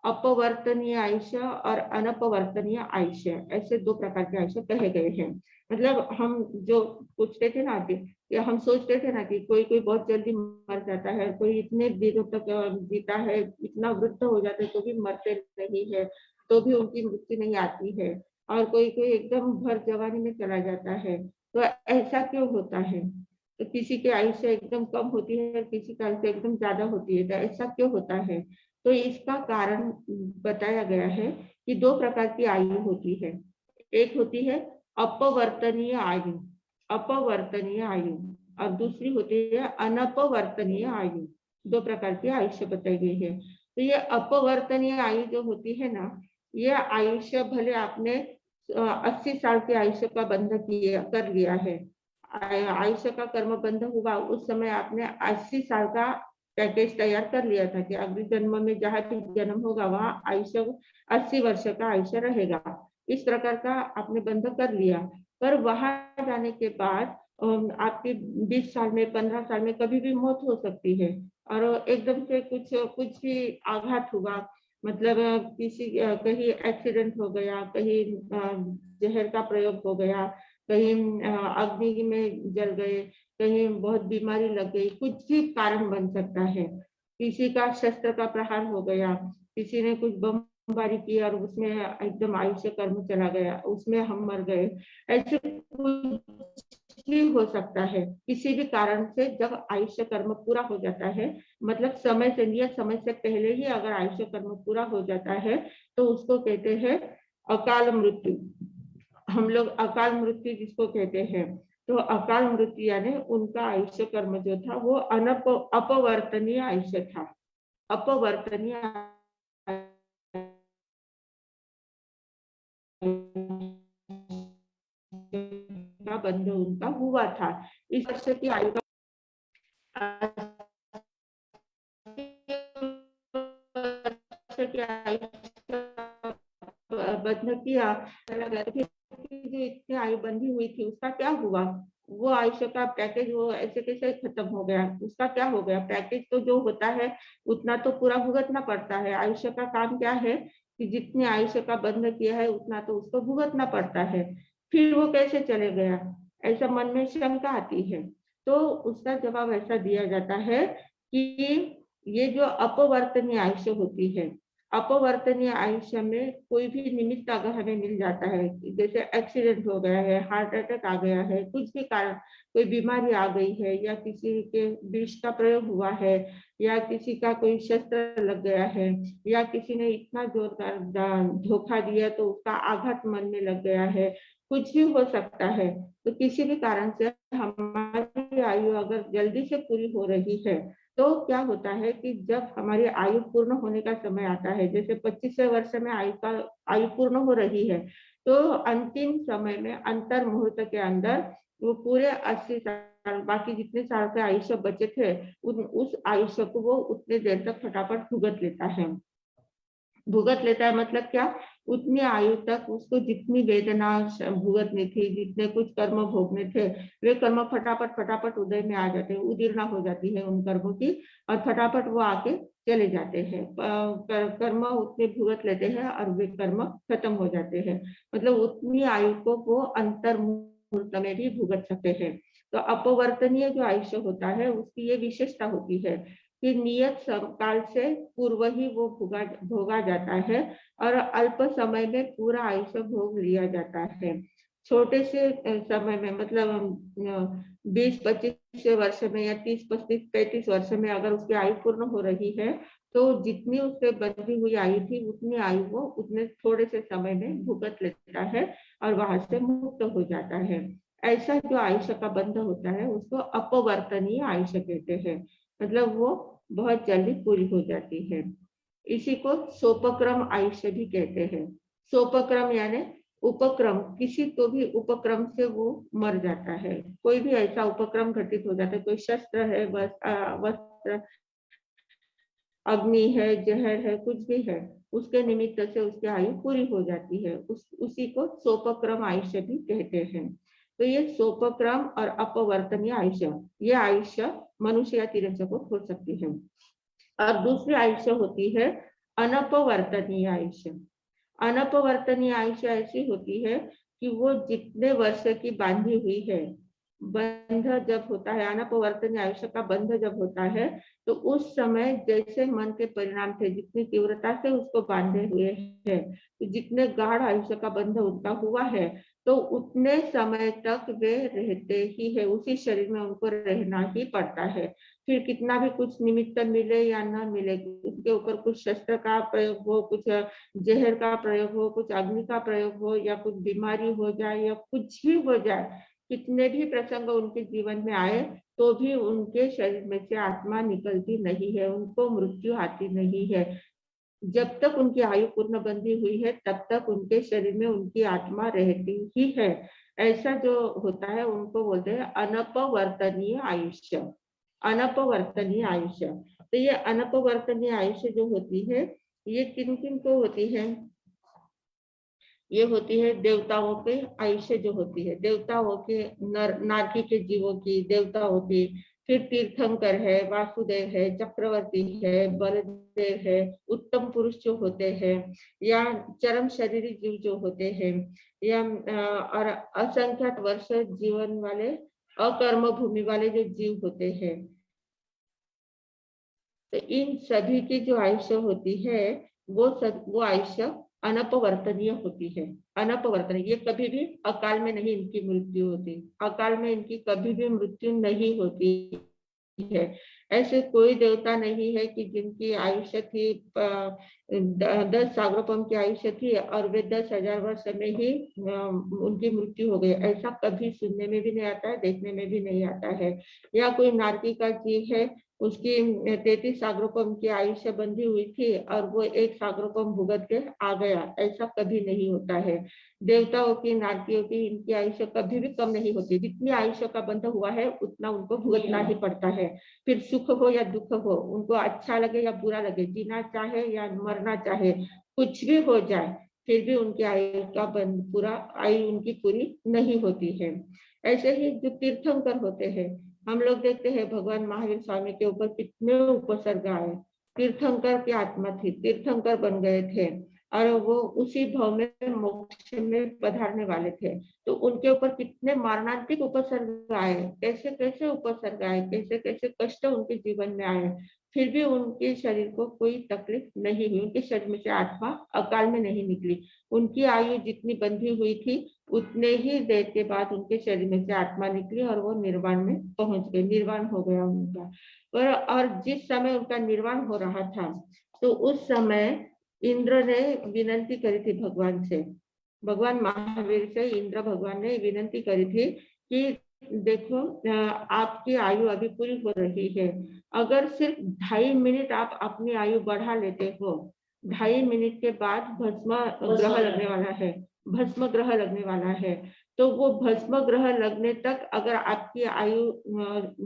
अपवर्तनीय आयुष्य और अनपवर्तनीय आयुष्य, ऐसे 2 प्रकार के आयुष्य कहे गए हैं। मतलब हम जो पूछते थे ना कि या हम सोचते थे ना कि कोई कोई बहुत जल्दी मर जाता है, कोई इतने दिनों तक जीता है, इतना वृद्ध हो जाते तो भी मरते नहीं है, तो भी उनकी मृत्यु नहीं आती है, और कोई कोई एकदम भर जवानी में चला जाता है। तो ऐसा क्यों होता है? तो किसी की आयुष्य एकदम कम होती है, किसी की आयुष्य एकदम ज्यादा होती है, तो ऐसा क्यों होता है? तो इसका कारण बताया गया है कि 2 प्रकार की आयु होती है। एक होती है अपवर्तनीय आयु, अपवर्तनीय आयु, और दूसरी होती है अनपवर्तनीय आयु। 2 प्रकार की आयुष्य बताई गई है। तो ये अपवर्तनीय आयु जो होती है ना, ये आयुष्य भले आपने 80 साल के आयुष्य का बंध कर लिया है, आयुष्य का कर्म बंध हुआ, उस समय आपने 80 साल का पैकेज तैयार कर लिया था कि अगले जन्म में जहाँ भी जन्म होगा वहाँ आयुष्य 80 वर्ष का आयुष्य रहेगा। इस प्रकार का आपने बंध कर लिया, पर वहां जाने के बाद आपकी 20 साल में 15 साल में कभी भी मौत हो सकती है। और एकदम से कुछ कुछ भी आघात हुआ, मतलब किसी कहीं एक्सीडेंट हो गया, कहीं जहर का प्रयोग हो गया, कहीं अग्नि में जल गए, कहीं बहुत बीमारी लग गई, कुछ भी कारण बन सकता है। किसी का शस्त्र का प्रहार हो गया, किसी ने कुछ बमबारी की और उसमें एकदम आयुष्य कर्म चला गया, उसमें हम मर गए, ऐसे कुछ भी हो सकता है। किसी भी कारण से जब आयुष्य कर्म पूरा हो जाता है, मतलब समय से या समय से पहले ही अगर आयुष्य कर्म पूरा हो जाता है, तो उसको कहते हैं अकाल मृत्यु। हम लोग अकाल मृत्यु जिसको कहते हैं, तो अकाल मृत्यु यानी उनका आयुष्य कर्म जो था वो अपवर्तनीय आयुष्य था। अपवर्तनीय का बंध उनका हुआ था। इस वर्ष की आयु का बंध किया, जो इतनी आयु बंधी हुई थी उसका क्या हुआ? वो आयुष्य का पैकेज वो ऐसे कैसे खत्म हो गया? उसका क्या हो गया? पैकेज तो जो होता है उतना तो पूरा भुगतना पड़ता है। आयुष्य का काम क्या है कि जितने आयुष्य का बंध किया है उतना तो उसको भुगतना पड़ता है। फिर वो कैसे चले गया, ऐसा मन में शंका आती है। तो उसका जवाब ऐसा दिया जाता है कि ये जो अपवर्तनीय आयुष्य होती है, अपवर्तनीय आयुष्य में कोई भी निमित्त अगर हमें मिल जाता है, जैसे एक्सीडेंट हो गया है, हार्ट अटैक आ गया है, कुछ भी कारण कोई बीमारी आ गई है, या किसी के विष का प्रयोग हुआ है, या किसी का कोई शस्त्र लग गया है, या किसी ने इतना जोरदार धोखा दिया तो उसका आघात मन में लग गया है, कुछ भी हो सकता है। तो किसी भी कारण से हमारी आयु अगर जल्दी से पूरी हो रही है, तो क्या होता है कि जब हमारी आयु पूर्ण होने का समय आता है, जैसे 25वें वर्ष में आयु पूर्ण हो रही है, तो अंतिम समय में अंतर मुहूर्त के अंदर वो पूरे 80 साल, बाकी जितने साल के आयुष्य बचे थे उस आयुष्य को वो उतने देर तक फटाफट भुगत लेता है। भुगत लेता है मतलब क्या? उतनी आयु तक उसको जितनी वेदना भुगतनी थी, जितने कुछ कर्म भोगने थे, वे कर्म फटाफट फटाफट उदय में आ जाते हैं, उदीर्णा हो जाती है उन कर्मों की, और फटाफट वो आके चले जाते हैं। कर्म उतने भुगत लेते हैं और वे कर्म खत्म हो जाते हैं। मतलब उतनी आयु को वो अंतर मुहूर्त में भी भुगत सकते हैं। तो अपवर्तनीय जो आयुष्य होता है उसकी ये विशेषता होती है कि नियत काल से पूर्व ही वो भोगा जाता है, और अल्प समय में पूरा आयुष्य भोग लिया जाता है। छोटे से समय में, मतलब 20-25 वर्ष में या 30-35 वर्ष में अगर उसकी आयु पूर्ण हो रही है, तो जितनी उससे बंधी हुई आयु थी उतनी आयु वो उतने थोड़े से समय में भुगत लेता है और वहां से मुक्त हो जाता है। ऐसा जो आयुष्य का बंध होता है उसको अपवर्तनीय आयुष्य कहते हैं। मतलब वो बहुत जल्दी पूरी हो जाती है। इसी को सोपक्रम आयुष्य भी कहते हैं। सोपक्रम यानी उपक्रम, किसी तो भी उपक्रम से वो मर जाता है। कोई भी ऐसा उपक्रम घटित हो जाता है, कोई शस्त्र है, वस्त्र, अग्नि है, जहर है, कुछ भी है, उसके निमित्त से उसकी आयु पूरी हो जाती है। उसी को सोपक्रम आयुष्य भी कहते हैं। तो ये सोपक्रम और अपवर्तनीय आयुष्य, ये आयुष्य मनुष्य या तिरंजक को हो सकती है। और दूसरी आयुष्य होती है अनपवर्तनीय आयुष्य। अनपवर्तनीय आयुष्य ऐसी होती है कि वो जितने वर्ष की बांधी हुई है, बंध जब होता है, अनपवर्तनीय आयुष्य का बंध जब होता है, तो उस समय जैसे मन के परिणाम थे, जितनी तीव्रता से उसको बांधे हुए हैं, तो जितने गाढ़ आयुष्य का बंध उनका हुआ है, तो उतने समय तक वे रहते ही है, उसी शरीर में उनको रहना ही पड़ता है। फिर कितना भी कुछ निमित्त मिले या न मिले, उसके ऊपर कुछ शस्त्र का प्रयोग हो, कुछ जहर का प्रयोग हो, कुछ अग्नि का प्रयोग हो, या कुछ बीमारी हो जाए, या कुछ भी हो जाए, कितने भी प्रसंग उनके जीवन में आए, तो भी उनके शरीर में से आत्मा निकलती नहीं है, उनको मृत्यु आती नहीं है। जब तक उनकी आयु पूर्ण बंधी हुई है तब तक उनके शरीर में उनकी आत्मा रहती ही है। ऐसा जो होता है उनको बोलते हैं अनपवर्तनीय आयुष्य। अनपवर्तनीय आयुष्य। तो ये अनपवर्तनीय आयुष्य जो होती है, ये किन किन को होती है? ये होती है देवताओं के आयुष्य जो होती है, देवताओं के नारकी के जीवों की, देवताओं की। फिर तीर्थंकर है, वासुदेव है, चक्रवर्ती है, बलदेव है, उत्तम पुरुष जो होते हैं, या चरम शरीरी जीव जो होते हैं, या और असंख्यात वर्ष जीवन वाले अकर्म भूमि वाले जो जीव होते हैं। तो इन सभी की जो आयुष्य होती है वो आयुष्य अनपवर्तनीय होती है। अनपवर्तनीय, ये कभी भी अकाल में नहीं इनकी मृत्यु होती, अकाल में इनकी कभी भी मृत्यु नहीं होती है। ऐसे कोई देवता नहीं है कि जिनकी आयुष्य थी 10 सागरोपम की आयुष्य थी और वे 10,000 वर्ष में ही उनकी मृत्यु हो गई। ऐसा कभी सुनने में भी नहीं आता है, देखने में भी नहीं आता है। या कोई नारकी का जीव है, उसकी 33 सागरोपम की आयुष्य बंधी हुई थी और वो 1 सागरोपम भुगत के आ गया, ऐसा कभी नहीं होता है। देवताओं की, नारकियों की, इनकी आयुष्य कभी भी कम नहीं होती। जितनी आयुष्य का बंध हुआ है उतना उनको भुगतना ही पड़ता है। फिर सुख हो या दुख हो, उनको अच्छा लगे या बुरा लगे, जीना चाहे या मरना चाहे, कुछ भी हो जाए, फिर भी उनकी आयु का बंध पूरा, आयु उनकी पूरी नहीं होती है। ऐसे ही जो तीर्थंकर होते हैं, हम लोग देखते हैं भगवान महावीर स्वामी के ऊपर कितने उपसर्ग आए। तीर्थंकर की आत्मा थी, तीर्थंकर बन गए थे और वो उसी भाव में मोक्ष में पधारने वाले थे। तो उनके ऊपर कितने मारणांतिक उपसर्ग आए, कैसे कैसे उपसर्ग आए, कैसे कैसे कष्ट उनके जीवन में आए, फिर भी उनके शरीर को कोई तकलीफ नहीं हुई। उनके शरीर में से आत्मा अकाल में नहीं निकली। उनकी आयु जितनी बंधी हुई थी उतने ही देर के बाद उनके शरीर में से आत्मा निकली और वो निर्वाण में पहुंच गए, निर्वाण हो गया उनका। और जिस समय उनका निर्वाण हो रहा था, तो उस समय इंद्र ने विनंती करी थी भगवान से, भगवान महावीर से इंद्र भगवान ने विनंती करी थी कि देखो, आपकी आयु अभी पूरी हो रही है, अगर सिर्फ 2.5 मिनट आप अपनी आयु बढ़ा लेते हो, 2.5 मिनट के बाद भस्म ग्रह लगने वाला है, भस्म ग्रह लगने वाला है। तो वो भस्म ग्रह लगने तक अगर आपकी आयु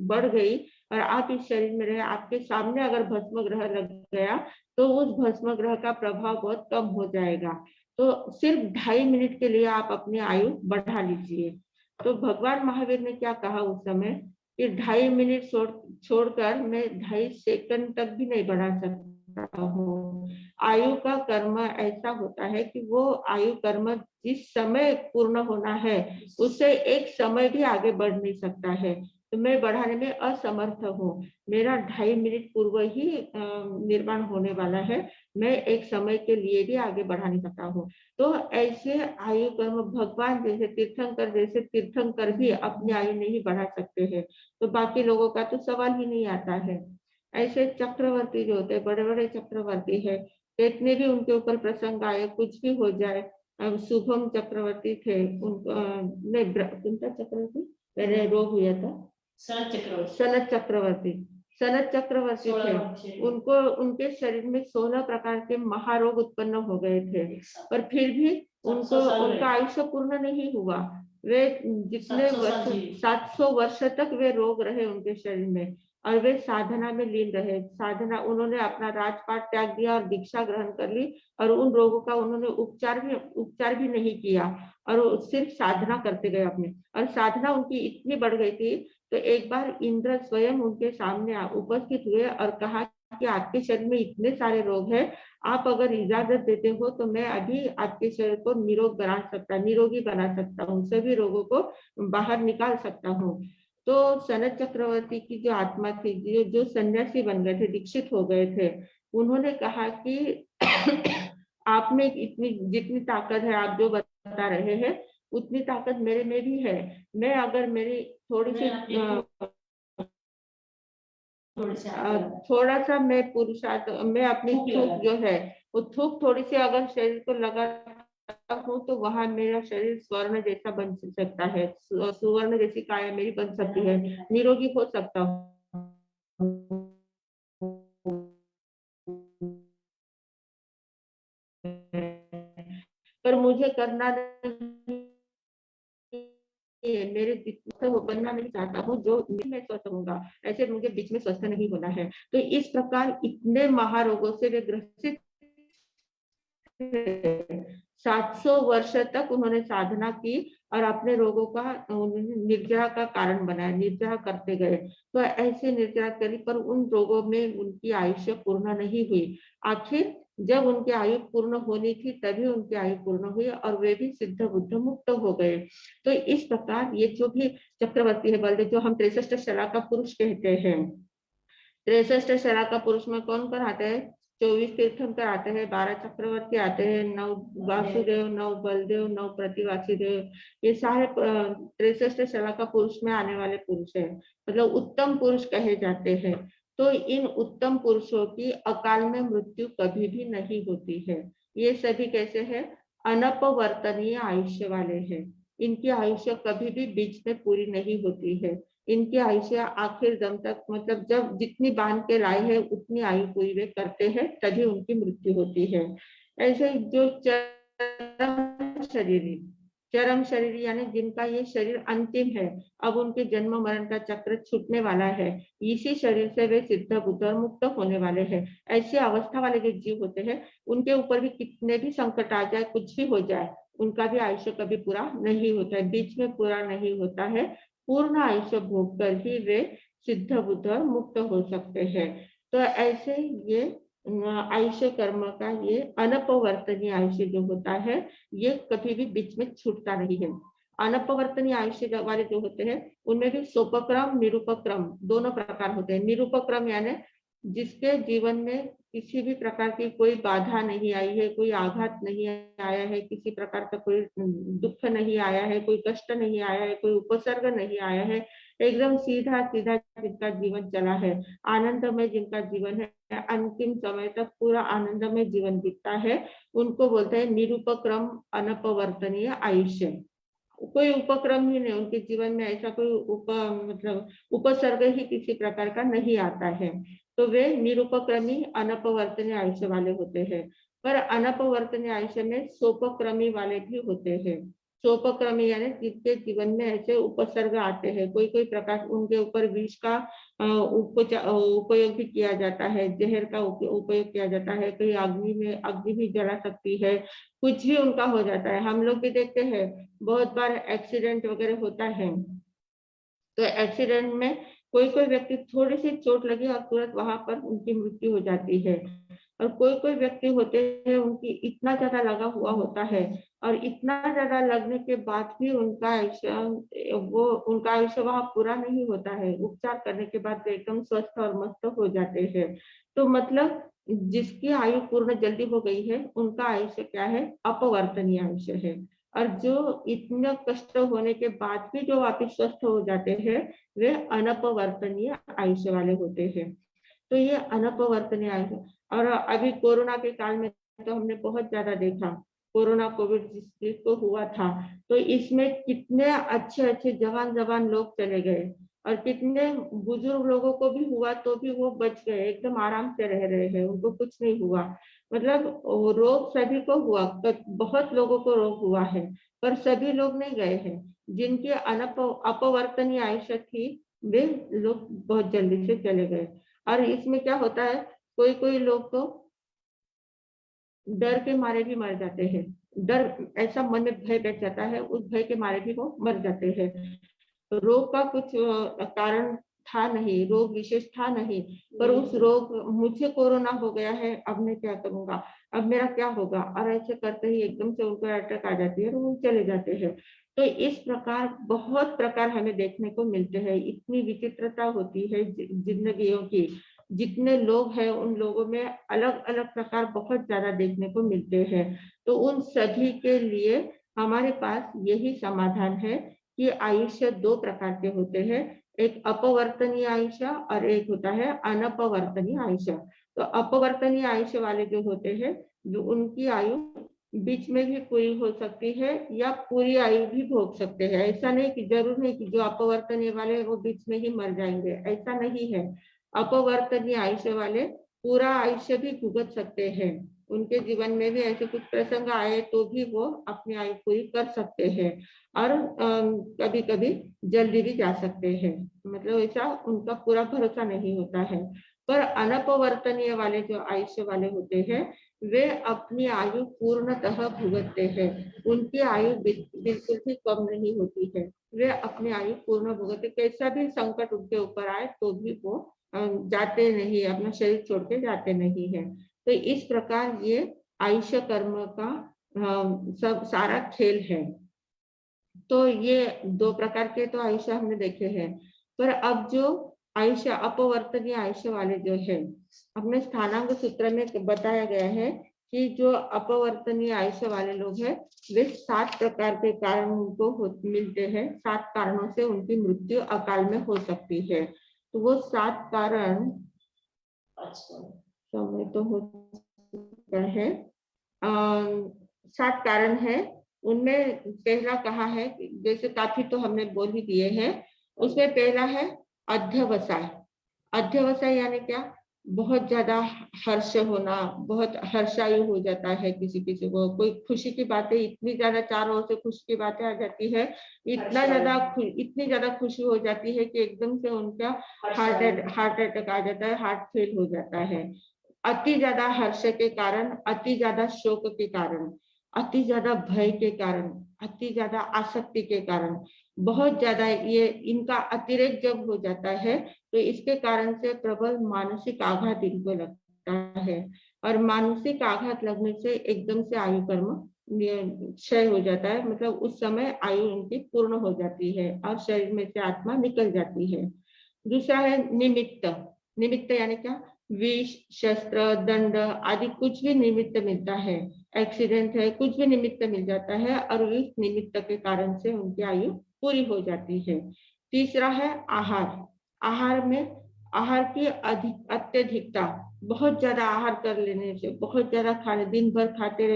बढ़ गई और आप इस शरीर में रहे, आपके सामने अगर भस्म ग्रह लग गया तो उस भस्म ग्रह का प्रभाव बहुत कम हो जाएगा। तो सिर्फ 2.5 मिनट के लिए आप अपनी आयु बढ़ा लीजिए। तो भगवान महावीर ने क्या कहा उस समय कि 2.5 मिनट छोड़कर मैं 2.5 सेकंड तक भी नहीं बढ़ा सकता हूँ। आयु का कर्म ऐसा होता है कि वो आयु कर्म जिस समय पूर्ण होना है उससे एक समय भी आगे बढ़ नहीं सकता है। तो मैं बढ़ाने में असमर्थ हूँ। मेरा 2.5 मिनट पूर्व ही निर्माण होने वाला है, मैं एक समय के लिए भी आगे बढ़ा नहीं सकता हूँ। तो ऐसे आयु कर्म भगवान जैसे तीर्थंकर भी अपनी आयु नहीं बढ़ा सकते हैं, तो बाकी लोगों का तो सवाल ही नहीं आता है। ऐसे चक्रवर्ती जो होते हैं, बड़े बड़े चक्रवर्ती है, कितने भी उनके ऊपर प्रसंग आए, कुछ भी हो जाए। अब शुभम चक्रवर्ती थे, उनको उनका चक्रवर्ती मैंने रोग हुआ था, सनत चक्रवर्ती थे, उनको उनके शरीर में 16 प्रकार के महारोग उत्पन्न हो गए थे, पर फिर भी उनको उनका आयुष्य पूर्ण नहीं हुआ। वे जितने वर्ष 700 वर्ष तक वे रोग रहे उनके शरीर में और वे साधना में लीन रहे। साधना, उन्होंने अपना राजपाट त्याग दिया और दीक्षा ग्रहण कर ली और उन रोगों का उन्होंने उपचार भी नहीं किया और सिर्फ साधना करते गए अपने। और साधना उनकी इतनी बढ़ गई थी, तो एक बार इंद्र स्वयं उनके सामने उपस्थित हुए और कहा कि आपके शरीर में इतने सारे रोग हैं, आप अगर इजाजत देते हो तो मैं अभी आपके शरीर को निरोगी बना सकता हूँ, सभी रोगों को बाहर निकाल सकता हूँ। तो सनत चक्रवर्ती की जो आत्मा थी, जो सन्यासी बन गए थे, दीक्षित हो गए थे, उन्होंने कहा कि आप में इतनी जितनी ताकत है, आप जो बता रहे हैं उतनी ताकत मेरे में भी है। मैं अगर मेरी थोड़ा सा मैं पुरुषार्थ, मैं अपनी थूक जो है वो थूक थोड़ी सी अगर शरीर को लगाता हूँ तो वहां मेरा शरीर स्वर्ण जैसा बन सकता है, सुवर्ण जैसी काया मेरी बन सकती है, निरोगी हो सकता हूँ। पर मुझे करना नहीं, मेरे बनना नहीं चाहता हूँ, जो मैं स्वस्थ होऊंगा, ऐसे मुझे बीच में स्वस्थ नहीं होना है। तो इस प्रकार इतने महारोगों से वे ग्रसित 700 वर्ष तक उन्होंने साधना की और अपने रोगों का निर्जरा का कारण बनाया, निर्जरा करते गए। तो ऐसे निर्जरा करी पर उन रोगों में उनकी आयुष्य पूर्ण नहीं हुई। आखिर जब उनकी आयु पूर्ण होनी थी तभी उनकी आयु पूर्ण हुई और वे भी सिद्ध बुद्ध मुक्त हो गए। तो इस प्रकार ये जो भी चक्रवर्ती है बलदेव, जो हम 63 शला का पुरुष कहते हैं, 63 शला का पुरुष में कौन कौन आते हैं? 24 तीर्थंकर आते हैं, 12 चक्रवर्ती आते हैं, 9 वासुदेव, 9 बलदेव, 9 प्रतिवासी देव। ये सारे 63 शला का पुरुष में आने वाले पुरुष है, मतलब उत्तम पुरुष कहे जाते हैं। तो इन उत्तम पुरुषों की अकाल में मृत्यु कभी भी नहीं होती है। ये सभी कैसे है? अनपवर्तनीय आयुष्य वाले हैं। इनकी आयुष्य कभी भी बीच में पूरी नहीं होती है। इनकी आयुष्य आखिर दम तक, मतलब जब जितनी बांध के लाए हैं उतनी आयु पूरी वे करते हैं, तभी उनकी मृत्यु होती है। ऐसे जो चरम शरीर यानी जिनका ये शरीर अंतिम है, अब उनके जन्म मरण का चक्र छूटने वाला है, इसी शरीर से वे सिद्ध बुद्ध और मुक्त होने वाले हैं। ऐसी अवस्था वाले जो जीव होते हैं, उनके ऊपर भी कितने भी संकट आ जाए, कुछ भी हो जाए, उनका भी आयुष्य कभी पूरा नहीं होता है, बीच में पूरा नहीं होता है। पूर्ण आयुष्य भोग कर ही वे सिद्ध बुद्ध और मुक्त हो सकते हैं। तो ऐसे ये आयुष्य कर्म का ये अनपवर्तनीय आयुष्य जो होता है, ये कभी भी बीच में छूटता नहीं है। अनपवर्तनीय आयुष्य वाले जो होते हैं, उनमें भी सोपक्रम निरूपक्रम दोनों प्रकार होते हैं। निरूपक्रम यानी जिसके जीवन में किसी भी प्रकार की कोई बाधा नहीं आई है, कोई आघात नहीं आया है, किसी प्रकार का कोई दुख नहीं आया है, कोई कष्ट नहीं आया है, कोई उपसर्ग नहीं आया है, एकदम सीधा सीधा जिनका जीवन चला है, आनंदमय जिनका जीवन है, अंतिम समय तक पूरा आनंदमय जीवन बीतता है, उनको बोलते हैं निरूपक्रम अनपवर्तनीय आयुष्य। कोई उपक्रम ही नहीं, उनके जीवन में ऐसा कोई मतलब उपसर्ग ही किसी प्रकार का नहीं आता है, तो वे निरुपक्रमी अनपवर्तनीय आयुष्य वाले होते हैं। पर अनपवर्तनीय आयुष्य में सोपक्रमी वाले भी होते हैं। सोपक्रमी यानी जिनके जीवन में ऐसे उपसर्ग आते हैं, कोई कोई प्रकार उनके ऊपर विष का उपयोग भी किया जाता है, जहर का उपयोग किया जाता है, कोई अग्नि भी जला सकती है, कुछ भी उनका हो जाता है। हम लोग भी देखते हैं बहुत बार एक्सीडेंट वगैरह होता है, तो एक्सीडेंट में कोई कोई व्यक्ति थोड़ी सी चोट लगी और तुरंत वहां पर उनकी मृत्यु हो जाती है, और कोई कोई व्यक्ति होते हैं उनकी इतना ज्यादा लगा हुआ होता है और इतना ज्यादा लगने के बाद भी उनका आयुष्य वहां पूरा नहीं होता है। उपचार करने के बाद एकदम स्वस्थ और मस्त हो जाते हैं। तो मतलब जिसकी आयु पूर्ण जल्दी हो गई है, उनका आयुष्य क्या है? अपवर्तनीय आयुष्य है। और जो इतना कष्ट होने के बाद भी जो वापिस स्वस्थ हो जाते हैं, वे अनपवर्तनीय आयुष्य वाले होते हैं। तो ये अनपवर्तनीय आयुष्य। और अभी कोरोना के काल में तो हमने बहुत ज्यादा देखा, कोरोना कोविड जिसको हुआ था, तो इसमें कितने अच्छे अच्छे जवान जवान लोग चले गए और कितने बुजुर्ग लोगों को भी हुआ तो भी वो बच गए, एकदम आराम से रह रहे हैं, उनको कुछ नहीं हुआ। मतलब रोग सभी को हुआ, बहुत लोगों को रोग हुआ है, पर सभी लोग नहीं गए हैं। जिनकी अपवर्तनीय आयुष्य थी, वे लोग बहुत जल्दी से चले गए। और इसमें क्या होता है, कोई कोई लोग तो डर के मारे भी मर जाते हैं। डर ऐसा मन में भय बैठ जाता है, उस भय के मारे भी वो मर जाते हैं। रोग का कुछ कारण था नहीं, रोग विशेष था नहीं, पर उस रोग, मुझे कोरोना हो गया है, अब मैं क्या करूंगा, अब मेरा क्या होगा, और ऐसे करते ही एकदम से उनको अटैक आ जाती है और वो चले जाते हैं। तो इस प्रकार बहुत प्रकार हमें देखने को मिलते हैं। इतनी विचित्रता होती है जिंदगियों की, जितने लोग हैं उन लोगों में अलग अलग प्रकार बहुत ज्यादा देखने को मिलते हैं। तो उन सभी के लिए हमारे पास यही समाधान है कि आयुष्य दो प्रकार के होते हैं, एक अपवर्तनीय आयुष्य और एक होता है अनपवर्तनीय आयुष्य। तो अपवर्तनीय आयुष्य वाले जो होते हैं, जो उनकी आयु बीच में भी पूरी हो सकती है या पूरी आयु भी भोग सकते हैं। ऐसा नहीं कि जरूर नहीं कि जो अपवर्तनीय वाले वो बीच में ही मर जाएंगे, ऐसा नहीं है। अपवर्तनीय आयुष्य वाले पूरा आयुष्य भी भुगत सकते हैं, उनके जीवन में भी ऐसे कुछ प्रसंग आए तो भी वो अपनी आयु पूरी कर सकते हैं और कभी कभी जल्दी भी जा सकते हैं। मतलब ऐसा उनका पूरा भरोसा नहीं होता है। पर अनपवर्तनीय वाले जो आयुष्य वाले होते हैं, वे अपनी आयु पूर्णतः भुगतते हैं। उनकी आयु बिल्कुल भी कम नहीं होती है। वे अपनी आयु पूर्ण भुगतते, कैसा भी संकट उनके ऊपर आए तो भी वो जाते नहीं, अपना शरीर छोड़ के जाते नहीं है। तो इस प्रकार ये आयुष्य कर्म का सब सारा खेल है। तो ये दो प्रकार के तो आयुष्य हमने देखे हैं। पर अब जो आयुष्य अपवर्तनीय आयुष्य वाले जो है, अपने स्थानांक सूत्र में बताया गया है कि जो अपवर्तनीय आयुष्य वाले लोग हैं वे 7 प्रकार के कारण उनको मिलते हैं। 7 कारणों से उनकी मृत्यु अकाल में हो सकती है। तो वो 7 कारण समय तो हो चुका है। 7 कारण है। उनमें पहला कहा है, जैसे काफी तो हमने बोल ही दिए हैं। उसमें पहला है अध्यवसाय। अध्यवसाय यानी क्या? बहुत ज्यादा हर्ष होना, बहुत हर्षायु हो जाता है किसी किसी को। कोई खुशी की बातें, इतनी ज्यादा चारों ओर से खुशी की बातें आ जाती है, इतनी ज्यादा खुशी हो जाती है कि एकदम से उनका हार्ट अटैक आ जाता है, हार्ट फेल हो जाता है। अति ज्यादा हर्ष के कारण, अति ज्यादा शोक के कारण, अति ज्यादा भय के कारण, अति ज्यादा आसक्ति के कारण, बहुत ज्यादा ये इनका अतिरेक जब हो जाता है तो इसके कारण से प्रबल मानसिक आघात इनको लगता है। और मानसिक आघात लगने से एकदम से आयु कर्म क्षय हो जाता है, मतलब उस समय आयु उनकी पूर्ण हो जाती है और शरीर में से आत्मा निकल जाती है। दूसरा है निमित्त। निमित्त यानी क्या? विष, शस्त्र, दंड आदि कुछ भी निमित्त मिलता है, एक्सीडेंट है, कुछ भी निमित्त मिल जाता है और इस निमित्त के कारण से उनकी आयु पूरी हो जाती है। तीसरा है आहार। आहार में आहार की अत्यधिकता, बहुत ज्यादा आहार कर लेने से, बहुत ज्यादा खाने, दिन भर खाते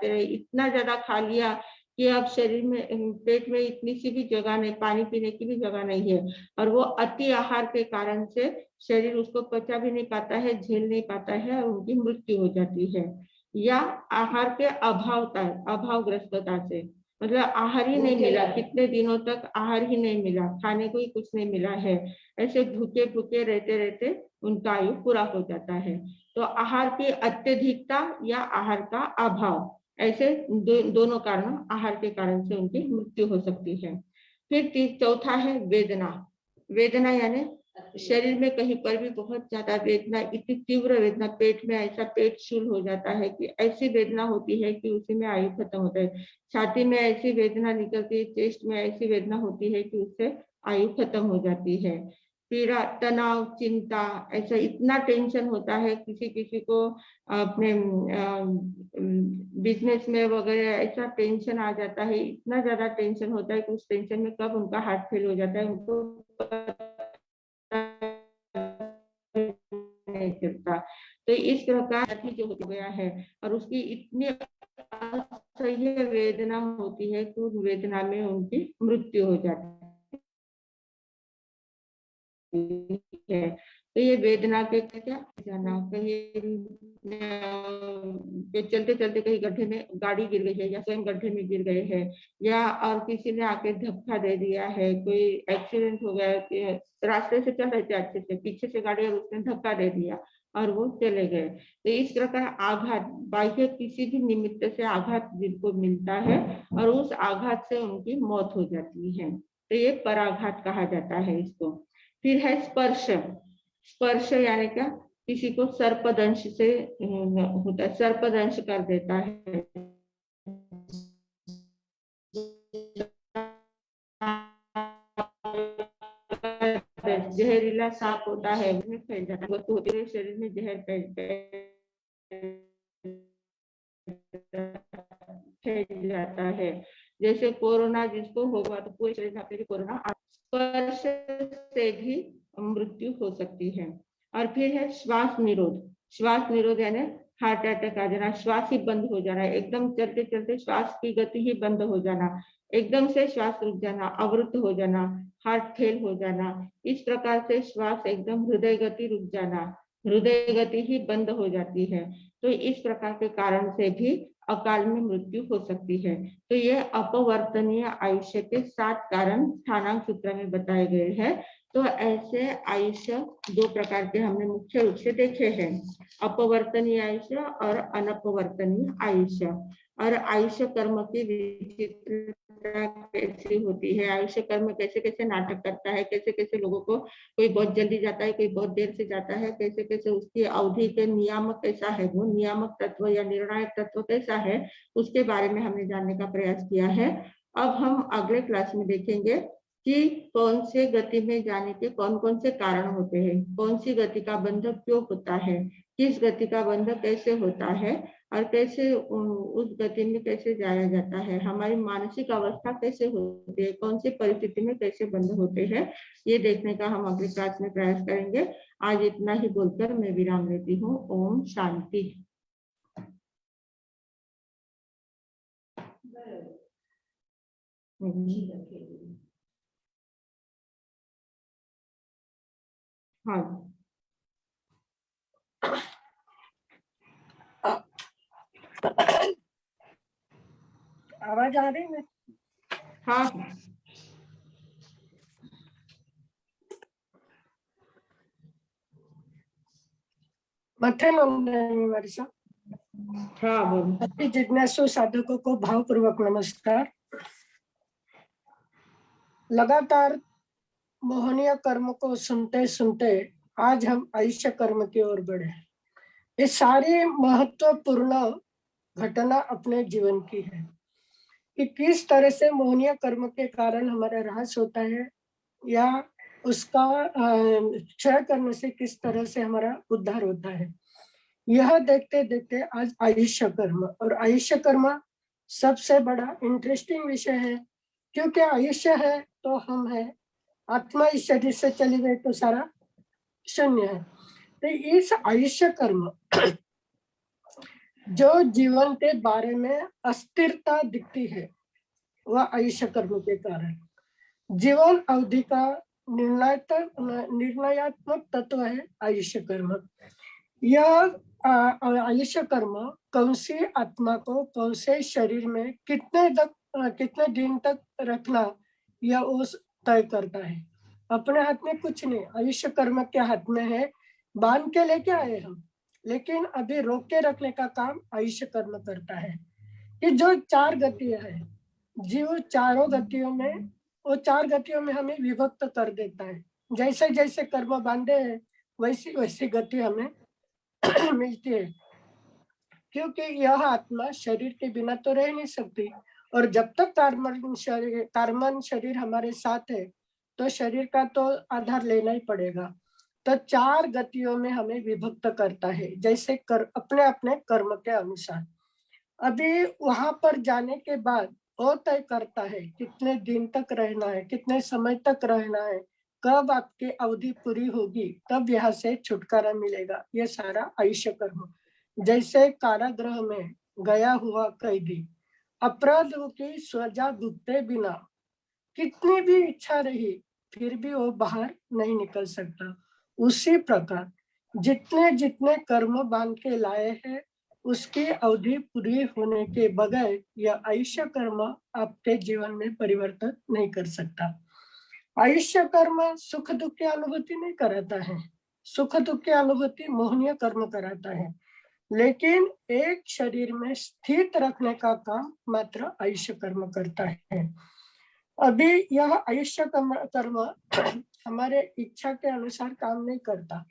रहे, इतना ज्यादा खा लिया कि अब शरीर में, पेट में इतनी सी भी जगह नहीं, पानी पीने की भी जगह नहीं है। और वो अति आहार के कारण से शरीर उसको पचा भी नहीं पाता है, झेल नहीं पाता है और उनकी मृत्यु हो जाती है। या आहार के अभावग्रस्तता से, मतलब आहार ही नहीं मिला, कितने दिनों तक आहार ही नहीं मिला, खाने को ही कुछ नहीं मिला है, ऐसे भूखे भूखे रहते रहते उनका आयु पूरा हो जाता है। तो आहार की अत्यधिकता या आहार का अभाव, ऐसे दोनों कारण, आहार के कारण से उनकी मृत्यु हो सकती है। फिर चौथा है वेदना। वेदना यानी शरीर में कहीं पर भी बहुत ज्यादा वेदना, इतनी तीव्र वेदना, पेट में ऐसा पेट शूल हो जाता है कि ऐसी वेदना होती है कि उसी में आयु खत्म होता है। छाती में ऐसी वेदना निकलती है, चेस्ट में ऐसी वेदना होती है कि उससे आयु खत्म हो जाती है। पीड़ा, तनाव, चिंता, ऐसा इतना टेंशन होता है किसी किसी को, अपने बिजनेस में वगैरह ऐसा टेंशन आ जाता है, इतना ज्यादा टेंशन होता है कि उस टेंशन में कब उनका हार्ट फेल हो जाता है उनको नहीं चलता। तो इस प्रकार जो हो गया है और उसकी इतनी असह्य वेदना होती है कि उस वेदना में उनकी मृत्यु हो जाती है। तो ये वेदना के क्या जाना, कहीं चलते चलते कहीं गड्ढे में गाड़ी गिर गई है या स्वयं गड्ढे में गिर गए हैं, या और किसी ने आके धक्का दे दिया है, कोई एक्सीडेंट हो गया, रास्ते से चल रहे थे अच्छे से, पीछे से गाड़ी और उसने धक्का दे दिया और वो चले गए। तो इस प्रकार आघात, बाह्य किसी भी निमित्त से आघात जिनको मिलता है और उस आघात से उनकी मौत हो जाती है, तो ये पराघात कहा जाता है इसको। फिर है स्पर्श। स्पर्श यानी क्या? किसी को सर्पदंश से होता है, सर्पदंश कर देता है, जहरीला सांप होता है, उसमें फैल जाता है, वस्तु होती है शरीर में जहर फैल जाता है। जैसे कोरोना जिसको होगा तो पूरे शरीर में कोरोना, स्पर्श से भी मृत्यु हो सकती है। और फिर है श्वास निरोध। श्वास निरोध यानी हार्ट अटैक आ जाना, श्वास ही बंद हो जाना, एकदम चलते चलते श्वास की गति ही बंद हो जाना, एकदम से श्वास रुक जाना, अवरुद्ध हो जाना, हार्ट फेल हो जाना, इस प्रकार से श्वास एकदम हृदय गति रुक जाना, हृदय गति ही बंद हो जाती है। तो इस प्रकार के कारण से भी अकाल में मृत्यु हो सकती है। तो ये अपवर्तनीय आयुष्य के 7 कारण स्थानांक सूत्र में बताए गए हैं। तो ऐसे आयुष्य दो प्रकार के हमने मुख्य रूप से देखे हैं, अपवर्तनीय आयुष्य और अनपवर्तनीय आयुष्य। और आयुष्य कर्म की विचित्रता कैसी होती है, आयुष्य कर्म कैसे कैसे नाटक करता है, कैसे कैसे लोगों को, कोई बहुत जल्दी जाता है, कोई बहुत देर से जाता है, कैसे कैसे उसकी अवधि के नियामक कैसा है, वो नियामक तत्व या निर्णायक तत्व कैसा है, उसके बारे में हमने जानने का प्रयास किया है। अब हम अगले क्लास में देखेंगे कि कौन से गति में जाने के कौन कौन से कारण होते हैं, कौन सी गति का बंध क्यों होता है, किस गति का बंध कैसे होता है, और कैसे उस गति में कैसे जाया जाता है, हमारी मानसिक अवस्था कैसे होती है, कौन सी परिस्थिति में कैसे बंध होते हैं, ये देखने का हम अगली क्लास में प्रयास करेंगे। आज इतना ही बोलकर मैं विराम लेती हूँ। ओम शांति। हाँ, आवाज आ रही है? हाँ, मथे वर्षा हाँ, बोलो। अति जिज्ञासु साधकों को भावपूर्वक नमस्कार। लगातार मोहनीय कर्म को सुनते सुनते आज हम आयुष्य कर्म की ओर बढ़े। ये सारी महत्वपूर्ण घटना अपने जीवन की है कि किस तरह से मोहनीय कर्म के कारण हमारा ह्रास होता है या उसका क्षय करने से किस तरह से हमारा उद्धार होता है। यह देखते देखते आज आयुष्य कर्म, और आयुष्य कर्म सबसे बड़ा इंटरेस्टिंग विषय है, क्योंकि आयुष्य है तो हम है, आत्मा इस शरीर से चली गई तो सारा शून्य है। तो इस आयुष्य कर्म जो जीवन के बारे में अस्थिरता दिखती है, वह आयुष्य कर्म के कारण जीवन अवधि का निर्णयात्मक तत्व है आयुष्य कर्म। यह आयुष्य कर्म कौन सी आत्मा को कौन से शरीर में कितने दिन तक रखना, यह उस तय करता है। अपने हाथ में कुछ नहीं, आयुष्य कर्म के हाथ में है। बांध के लेके आए हम, लेकिन अभी रोक के रखने का काम आयुष्य कर्म करता है। कि जो चार गतियां है, जीव चारों गतियों में, वो चार गतियों में हमें विभक्त कर देता है। जैसे जैसे कर्म बांधे हैं वैसी वैसी गति हमें मिलती है, क्योंकि यह आत्मा शरीर के बिना तो रह नहीं सकती, और जब तक कार्बन शरीर हमारे साथ है तो शरीर का तो आधार लेना ही पड़ेगा। तो चार गतियों में हमें विभक्त करता है, जैसे अपने अपने कर्म के अनुसार। अभी वहां पर जाने के बाद वो तय करता है कितने दिन तक रहना है, कितने समय तक रहना है, कब आपकी अवधि पूरी होगी, तब यहाँ से छुटकारा मिलेगा। ये सारा आयुष्य कर्म। जैसे कारागृह में गया हुआ कैदी अपराधों की सजा भुगते बिना कितनी भी इच्छा रही फिर भी वो बाहर नहीं निकल सकता। उसी प्रकार जितने जितने कर्म बांध के लाए हैं, उसकी अवधि पूरी होने के बगैर यह आयुष्य कर्म आपके जीवन में परिवर्तन नहीं कर सकता। आयुष्य कर्म सुख दुख की अनुभूति नहीं कराता है, सुख दुख की अनुभूति मोहनीय कर्म कराता है, लेकिन एक शरीर में स्थित रखने का काम मात्र आयुष्य कर्म करता है। अभी यह आयुष्य कर्म हमारे इच्छा के अनुसार काम नहीं करता।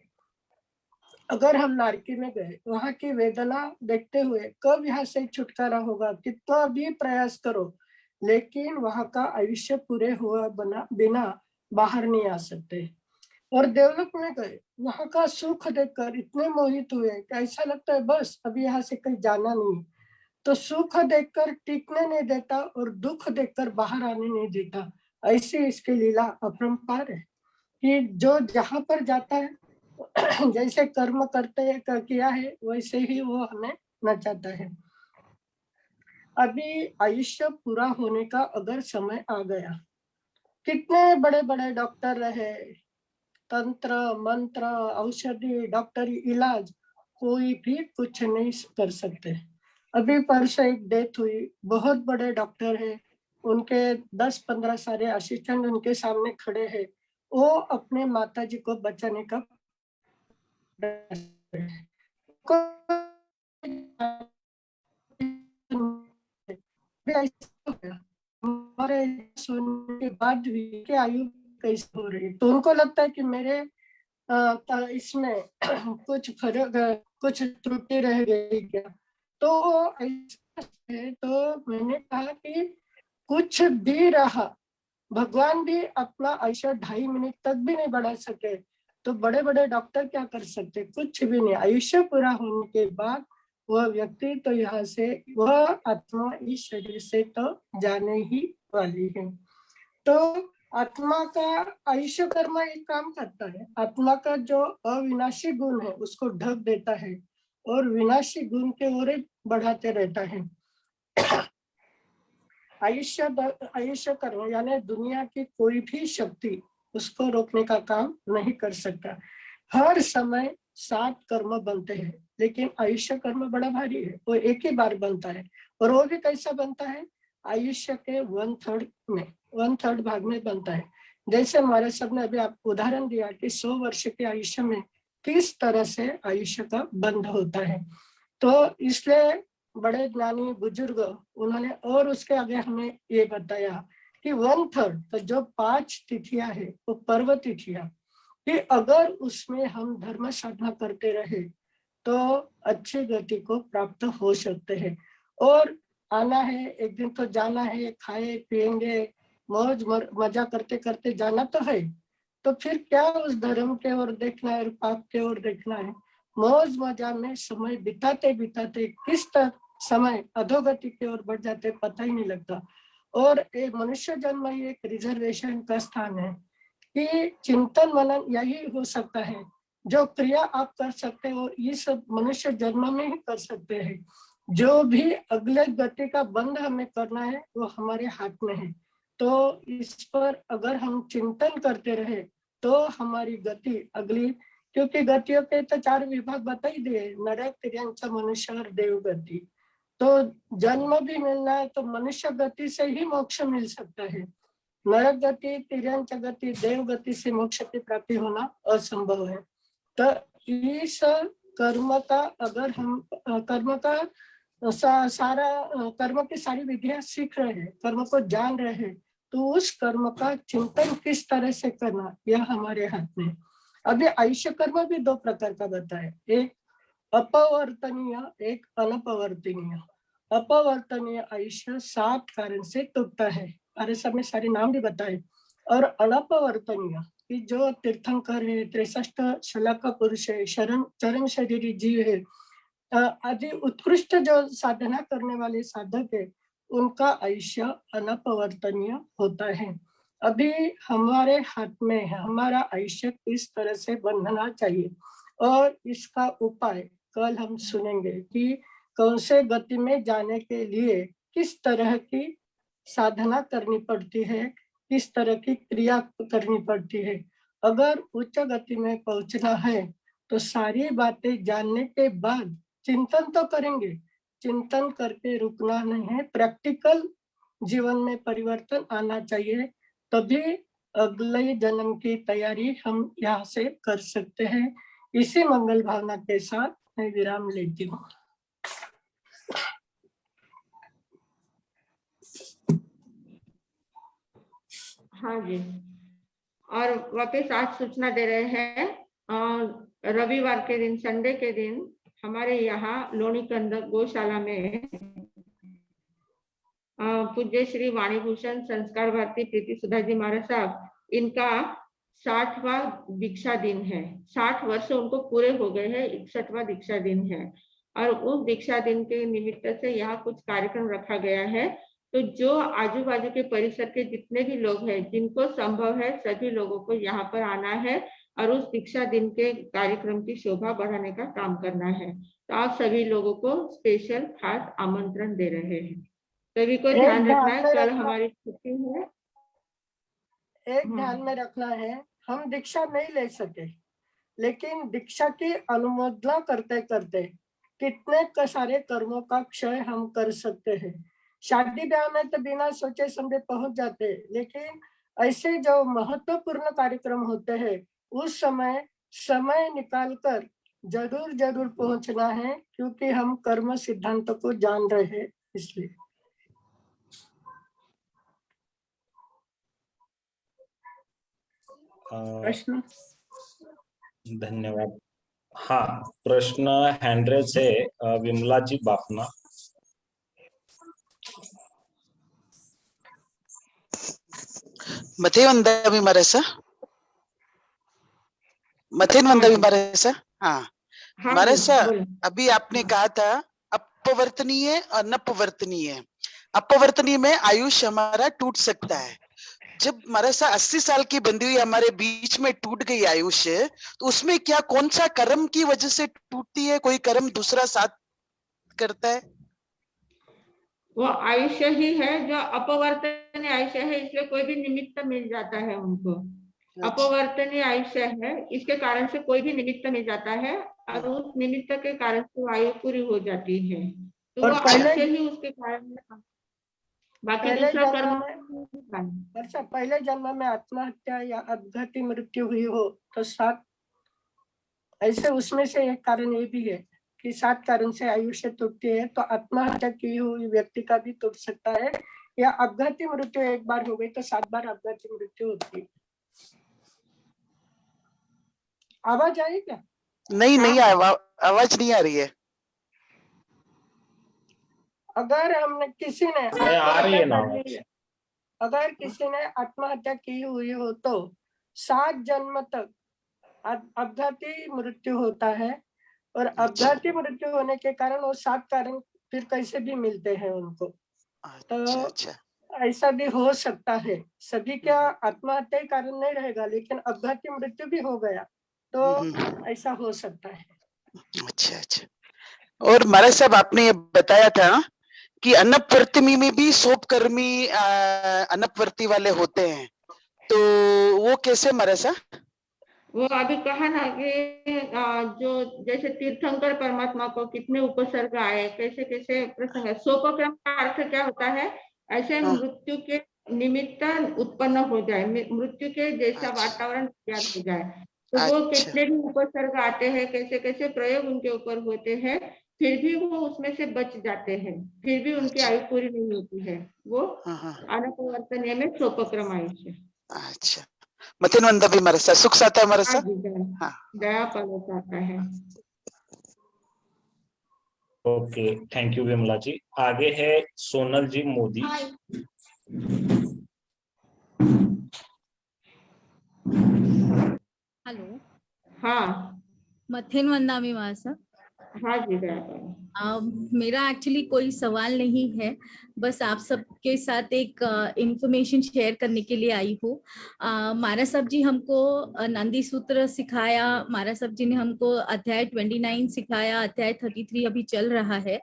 अगर हम नारकी में गए, वहां की वेदना देखते हुए कब यहाँ से छुटकारा होगा, कितना भी प्रयास करो, लेकिन वहां का आयुष्य पूरे हुआ बिना बाहर नहीं आ सकते। और देवलोक में गए, वहां का सुख देखकर इतने मोहित हुए कि ऐसा लगता है बस अभी यहाँ से कहीं जाना नहीं। तो सुख देखकर टिकने नहीं देता और दुख देखकर बाहर आने नहीं देता। ऐसी इसकी लीला अपरंपार है कि जो जहां पर जाता है जैसे कर्म किया है वैसे ही वो हमें नचाता है। अभी आयुष्य पूरा होने का अगर समय आ गया, कितने बड़े बड़े डॉक्टर रहे, तंत्र मंत्र औषधि डॉक्टरी इलाज, कोई भी कुछ नहीं कर सकते। अभी परसों एक डेथ हुई, बहुत बड़े डॉक्टर है, उनके 10-15 सारे असिस्टेंट उनके सामने खड़े हैं, वो अपने माता जी को बचाने का हमारे सुनने के बाद भी कि आयु कैसे हो रही, तो उनको लगता है कि मेरे इसमें कुछ फर्क है, कुछ त्रुटि रह गई क्या। तो ऐसा है, तो मैंने कहा कि कुछ भी रहा, भगवान भी अपना आयुष्य 2.5 मिनट तक भी नहीं बढ़ा सके, तो बड़े बड़े डॉक्टर क्या कर सकते, कुछ भी नहीं। आयुष्य पूरा होने के बाद वह व्यक्ति तो यहाँ से, वह आत्मा इस शरीर से तो जाने ही वाली है। तो आत्मा का आयुष्य कर्म एक काम करता है, आत्मा का जो अविनाशी गुण है उसको ढक देता है और विनाशी गुण के ओर बढ़ाते रहता है। आयुष्य कर्म यानी दुनिया की कोई भी शक्ति उसको रोकने का काम नहीं कर सकता। हर समय 7 कर्म बनते हैं, लेकिन आयुष्य कर्म बड़ा भारी है, वो एक ही बार बनता है। और वो भी कैसा बनता है, आयुष्य के 1/3 में, 1/3 भाग में बनता है। जैसे हमारे सबने अभी आप उदाहरण दिया कि 100 वर्ष के आयुष्य में किस तरह से आयुष्य का बंध होता है। तो इसलिए बड़े ज्ञानी बुजुर्ग उन्होंने और उसके आगे हमें ये बताया कि 1/3, तो जो 5 तिथियां है वो पर्व तिथियां, कि अगर उसमें हम धर्म साधना करते रहे तो अच्छी गति को प्राप्त हो सकते हैं। और आना है एक दिन, तो जाना है, खाए पिएंगे, मौज मजा करते करते जाना तो है, तो फिर क्या उस धर्म के ओर देखना है और पाप के ओर देखना है। मौज मजा में समय बिताते बिताते किस तक समय अधोगति की ओर बढ़ जाते पता ही नहीं लगता। और एक मनुष्य जन्म ही एक रिजर्वेशन का स्थान है कि चिंतन मनन यही हो सकता है, जो क्रिया आप कर सकते हो ये सब मनुष्य जन्म में ही कर सकते हैं। जो भी अगले गति का बंध हमें करना है वो हमारे हाथ में है। तो इस पर अगर हम चिंतन करते रहे तो हमारी गति अगली, क्योंकि गतियों के तो 4 विभाग बता ही दिए, नरक, तिर्यंच, मनुष्य और देव गति। तो जन्म भी मिलना है तो मनुष्य गति से ही मोक्ष मिल सकता है। नरक गति, तिर्यंच गति, देव गति से मोक्ष की प्राप्ति होना असंभव है। तो इस कर्म का अगर हम कर्म का सारा कर्म की सारी विधियां सीख रहे हैं, कर्म को जान रहे हैं, तो उस कर्म का चिंतन किस तरह से करना यह हमारे हाथ में। अभी आयुष्य कर्म भी 2 प्रकार का बताए, एक अपवर्तनीय, एक अनपवर्तनीय। अपवर्तनीय आयुष्य 7 कारण से टूटता है, अरे सब में सारे नाम भी बताए। और अनपवर्तनीय कि जो तीर्थंकर है, 63 शलाका पुरुष है, चरण शरीरी जीव है, आदि उत्कृष्ट जो साधना करने वाले साधक है, उनका आयुष्य अनपवर्तनीय होता है। अभी हमारे हाथ में है हमारा आयुष्य किस तरह से बनना चाहिए, और इसका उपाय कल हम सुनेंगे कि कौन से गति में जाने के लिए किस तरह की साधना करनी पड़ती है, किस तरह की क्रिया करनी पड़ती है। अगर उच्च गति में पहुंचना है तो सारी बातें जानने के बाद चिंतन तो करेंगे, चिंतन करके रुकना नहीं है, प्रैक्टिकल जीवन में परिवर्तन आना चाहिए, तभी अगले जन्म की तैयारी हम यहाँ से कर सकते हैं। इसी मंगल भावना के साथ मैं विराम लेती हूँ। हाँ जी, और वापस आज सूचना दे रहे हैं, रविवार के दिन, संडे के दिन हमारे यहाँ लोणीकंद गौशाला में पूज्य श्री वाणीभूषण संस्कार भारती प्रीति सुधा जी महाराज साहब, इनका 60वां दीक्षा दिन है। 60 वर्ष उनको पूरे हो गए हैं, 61वां दीक्षा दिन है। और उस दीक्षा दिन के निमित्त से यहाँ कुछ कार्यक्रम रखा गया है। तो जो आजू बाजू के परिसर के जितने भी लोग हैं, जिनको संभव है, सभी लोगों को यहाँ पर आना है और उस दीक्षा दिन के कार्यक्रम की शोभा बढ़ाने का काम करना है। तो आप सभी लोगों को स्पेशल खास आमंत्रण दे रहे हैं। सभी को ध्यान रखना है, कल हमारी छुट्टी है। एक ध्यान में रखना है, हम दीक्षा नहीं ले सके, लेकिन दीक्षा की अनुमोदना करते करते कितने सारे कर्मों का क्षय हम कर सकते हैं। शादी ब्याह में तो बिना सोचे समझे पहुंच जाते, लेकिन ऐसे जो महत्वपूर्ण कार्यक्रम होते हैं उस समय निकालकर जरूर जरूर पहुंचना है, क्योंकि हम कर्म सिद्धांत को जान रहे हैं इसलिए। प्रश्न? धन्यवाद। हाँ, प्रश्न हँड्रेड है विमलाजी Bapna. Mathen Vandami Marasa. Mathen Vandami Marasa. हाँ हाँ मारसा, बोलो। अभी आपने कहा था अपवर्तनीय और नपवर्तनीय। अपवर्तनीय में आयुष्य हमारा टूट सकता है। जब मारसा 80 साल की बंदी हुई हमारे बीच में टूट गई आयुष्य, तो उसमें क्या कौन सा कर्म की वजह से टूटती है? कोई कर्म दूसरा साथ करता है? वो आयुष्य ही है जो अपवर्तनीय आयुष्य है, इसलिए कोई भी निमित्त मिल जाता है उनको। अपवर्तनीय आयुष्य है, इसके कारण से कोई भी निमित्त मिल जाता है और उस निमित्त के कारण से आयु पूरी हो जाती है, तो और वो आयुष्य ही उसके कारण है। बाकी पहले दूसरा जन्म कर्म में अच्छा, पहले जन्म में आत्महत्या या अपघाती मृत्यु हुई हो तो 7 ऐसे, उसमें से एक कारण ये भी है कि 7 कारण से आयुष्य टूटती है, तो आत्महत्या की हुई व्यक्ति का भी टूट सकता है, या अपघाती मृत्यु एक बार हो गई तो 7 बार अपघाती मृत्यु होती है। आवाज आई क्या? नहीं नहीं, आवाज नहीं आ रही है। अगर हमने किसी ने आ रही है ना आत्महत्या कर ली, अगर किसी ने आत्महत्या की हुई हो तो 7 जन्म तक अपघाती मृत्यु होता है, और अपघाती मृत्यु होने के कारण वो 7 कारण फिर कैसे भी मिलते हैं उनको। अच्छा अच्छा, ऐसा भी हो सकता है, सभी क्या आत्महत्या ही कारण नहीं रहेगा, लेकिन अपघाती मृत्यु भी हो गया तो ऐसा हो सकता है। अच्छा अच्छा। और महाराज साहब, आपने ये बताया था कि अनपवर्तनी में भी सोपकर्मी अनपवर्ती वाले होते हैं, तो वो कैसे महाराज साहब? वो अभी कहा ना कि जो जैसे तीर्थंकर परमात्मा को कितने उपसर्ग आए, कैसे कैसे प्रसंग है। सोपक्रम का अर्थ क्या होता है? ऐसे मृत्यु के निमित्त उत्पन्न हो जाए, मृत्यु के जैसा वातावरण तैयार हो जाए, तो वो कितने भी उपसर्ग आते हैं, कैसे कैसे प्रयोग उनके ऊपर होते हैं, फिर भी वो उसमें से बच जाते हैं, फिर भी उनकी आयु पूरी नहीं होती है। वो अनपवर्तनीय में सोपक्रम आयुष्य। अच्छा, मथिन वंदा भी महाराज साहब, सुख साता है महाराज साहब। हाँ, दया पल आता है। ओके, थैंक यू विमला जी। आगे है सोनल जी मोदी। हेलो। हाँ मथेन वंदामी मासा। हाँ जी, दया पल। मेरा एक्चुअली कोई सवाल नहीं है, बस आप सबके साथ एक इंफॉर्मेशन शेयर करने के लिए आई हूँ। महाराज साहब जी हमको नंदी सूत्र सिखाया, महाराज साहब जी ने हमको अध्याय 29 सिखाया, अध्याय 33 अभी चल रहा है।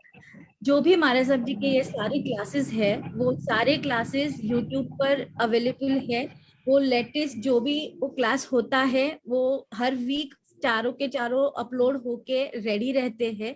जो भी महाराज साहब जी के ये सारी क्लासेस है, वो सारे क्लासेस यूट्यूब पर अवेलेबल है। वो लेटेस्ट जो भी वो क्लास होता है वो हर वीक चारों के चारों अपलोड होके रेडी रहते हैं।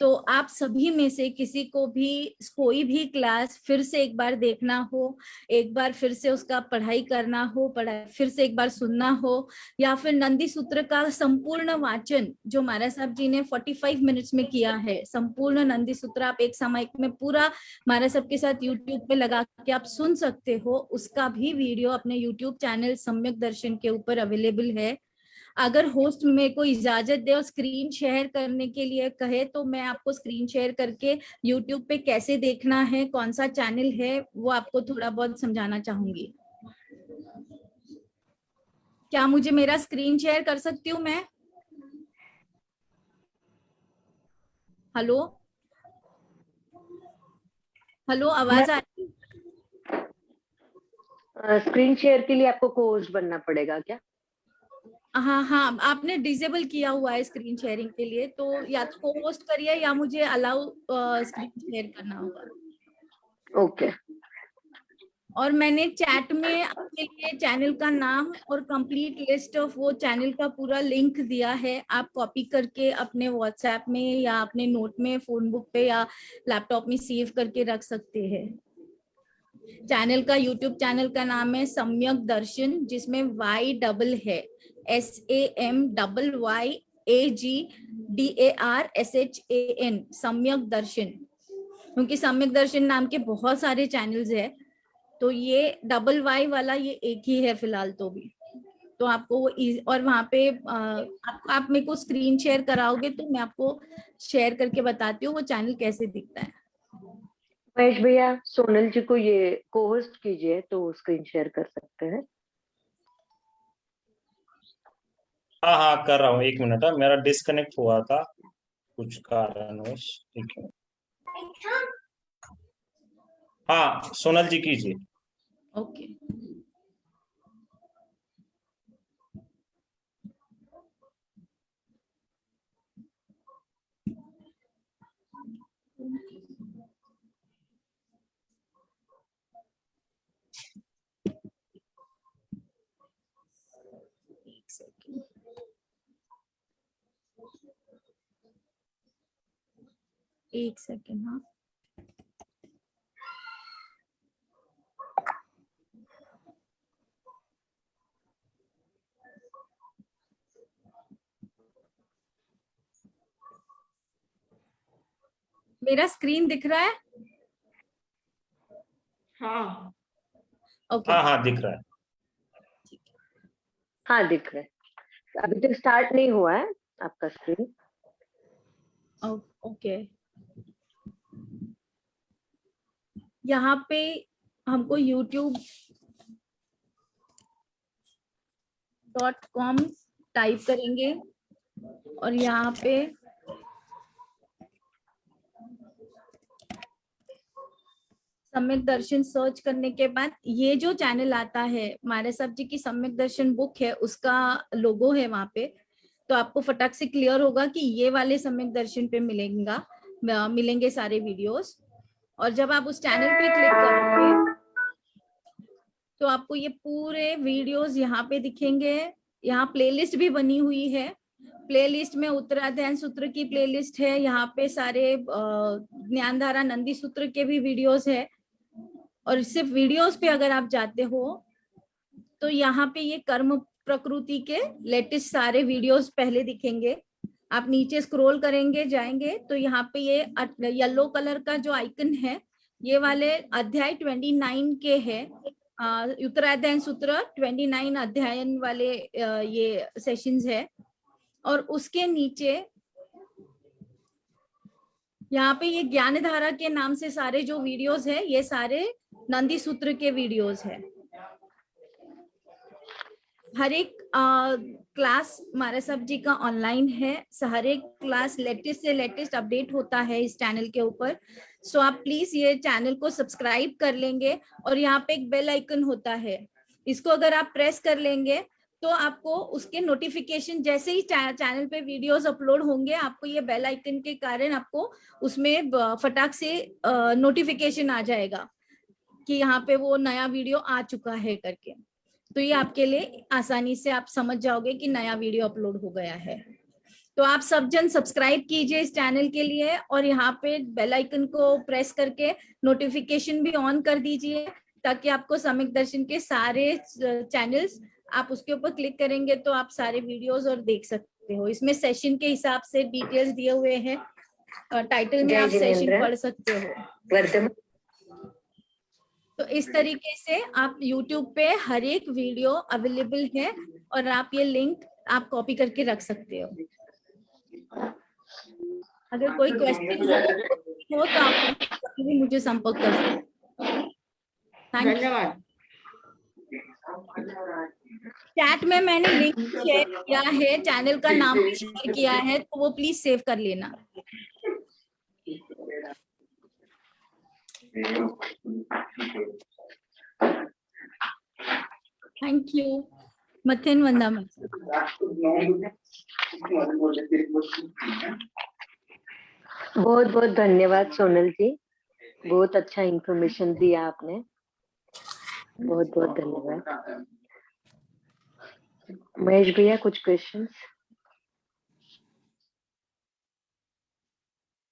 तो आप सभी में से किसी को भी कोई भी क्लास फिर से एक बार देखना हो, एक बार फिर से उसका पढ़ाई करना हो, पढ़ाई फिर से एक बार सुनना हो, या फिर नंदी सूत्र का संपूर्ण वाचन जो महाराज साहब जी ने 45 मिनट्स में किया है, संपूर्ण नंदी सूत्र आप एक समय में पूरा महाराज साहब के साथ यूट्यूब पे लगा के आप सुन सकते हो, उसका भी वीडियो अपने यूट्यूब चैनल सम्यक दर्शन के ऊपर अवेलेबल है। अगर होस्ट मेरे को इजाजत दे और स्क्रीन शेयर करने के लिए कहे तो मैं आपको स्क्रीन शेयर करके यूट्यूब पे कैसे देखना है, कौन सा चैनल है, वो आपको थोड़ा बहुत समझाना चाहूंगी। क्या मुझे मेरा स्क्रीन शेयर कर सकती हूँ मैं? हेलो हेलो, आवाज आ रही? स्क्रीन शेयर के लिए आपको को होस्ट बनना पड़ेगा क्या? हाँ हाँ, आपने डिसेबल किया हुआ है स्क्रीन शेयरिंग के लिए, तो या तो को होस्ट करिए या मुझे अलाउ स्क्रीन शेयर करना होगा। ओके। और मैंने चैट में आपके लिए चैनल का नाम और कंप्लीट लिस्ट ऑफ वो चैनल का पूरा लिंक दिया है, आप कॉपी करके अपने व्हाट्सएप में या अपने नोट में, फोन बुक पे या लैपटॉप में सेव करके रख सकते हैं। चैनल का यूट्यूब चैनल का नाम है सम्यक दर्शन, जिसमें Y डबल है, SAMYYAGDARSHAN, सम्यक दर्शन। क्योंकि सम्यक दर्शन नाम के बहुत सारे चैनल्स है, तो ये डबल Y वाला ये एक ही है फिलहाल तो भी। तो आपको वो और वहां पे आप मेरे को स्क्रीन शेयर कराओगे तो मैं आपको शेयर करके बताती हूँ वो चैनल कैसे दिखता है। महेश भैया, सोनल जी को ये को होस्ट कीजिए तो स्क्रीन शेयर कर सकते हैं। हाँ हाँ कर रहा हूँ, 1 मिनट। मेरा डिस्कनेक्ट हुआ था कुछ कारणवश। ठीक है, हाँ सोनल जी कीजिए। ओके। एक सेकेंड। हाँ, मेरा स्क्रीन दिख रहा है? हाँ ओके। हाँ हाँ दिख रहा है। हाँ दिख रहा है, अभी तक स्टार्ट नहीं हुआ है आपका स्क्रीन। ओके। यहाँ पे हमको youtube.com टाइप करेंगे और यहाँ पे सम्यक दर्शन सर्च करने के बाद ये जो चैनल आता है, मारे साहब जी की सम्यक दर्शन बुक है, उसका लोगो है वहां पे, तो आपको फटाक से क्लियर होगा कि ये वाले सम्यक दर्शन पे मिलेंगे सारे वीडियोस। और जब आप उस चैनल पे क्लिक करोगे तो आपको ये पूरे वीडियोस यहाँ पे दिखेंगे। यहाँ प्लेलिस्ट भी बनी हुई है, प्लेलिस्ट में उत्तराध्यान सूत्र की प्लेलिस्ट है, यहाँ पे सारे ज्ञानधारा नंदी सूत्र के भी वीडियोस है। और सिर्फ वीडियोस पे अगर आप जाते हो तो यहाँ पे ये कर्म प्रकृति के लेटेस्ट सारे वीडियोस पहले दिखेंगे। आप नीचे स्क्रॉल करेंगे जाएंगे तो यहाँ पे ये येलो कलर का जो आइकन है, ये वाले अध्याय 29 के है, उत्तराध्याय सूत्र 29 अध्यायन वाले ये सेशंस है। और उसके नीचे यहाँ पे ये ज्ञान धारा के नाम से सारे जो वीडियोस है, ये सारे नंदी सूत्र के वीडियोस है। हर एक क्लास मारा साहब जी का ऑनलाइन है, हर एक क्लास लेटेस्ट से लेटेस्ट अपडेट होता है इस चैनल के ऊपर। सो आप प्लीज ये चैनल को सब्सक्राइब कर लेंगे और यहाँ पे एक बेल आइकन होता है, इसको अगर आप प्रेस कर लेंगे तो आपको उसके नोटिफिकेशन जैसे ही चैनल पे वीडियोस अपलोड होंगे, आपको ये बेल आइकन के कारण आपको उसमें फटाक से नोटिफिकेशन आ जाएगा कि यहाँ पे वो नया वीडियो आ चुका है करके। तो ये आपके लिए आसानी से आप समझ जाओगे कि नया वीडियो अपलोड हो गया है। तो आप सब जन सब्सक्राइब कीजिए इस चैनल के लिए और यहाँ पे बेल आइकन को प्रेस करके नोटिफिकेशन भी ऑन कर दीजिए, ताकि आपको सम्यक दर्शन के सारे चैनल्स, आप उसके ऊपर क्लिक करेंगे तो आप सारे वीडियोस और देख सकते हो। इसमें सेशन के हिसाब से डिटेल्स दिए हुए हैं, टाइटल में आप सेशन पढ़ सकते हो। तो इस तरीके से आप YouTube पे हर एक वीडियो अवेलेबल है और आप ये लिंक आप कॉपी करके रख सकते हो। अगर कोई क्वेश्चन हो तो आप भी मुझे संपर्क कर सकते हो। धन्यवाद। चैट में मैंने लिंक शेयर किया है, चैनल का नाम भी शेयर किया है, तो वो प्लीज सेव कर लेना। Thank you. मथेन वंदा। बहुत बहुत धन्यवाद सोनल जी, बहुत अच्छा इंफॉर्मेशन दिया आपने, बहुत बहुत धन्यवाद। महेश भैया कुछ क्वेश्चंस?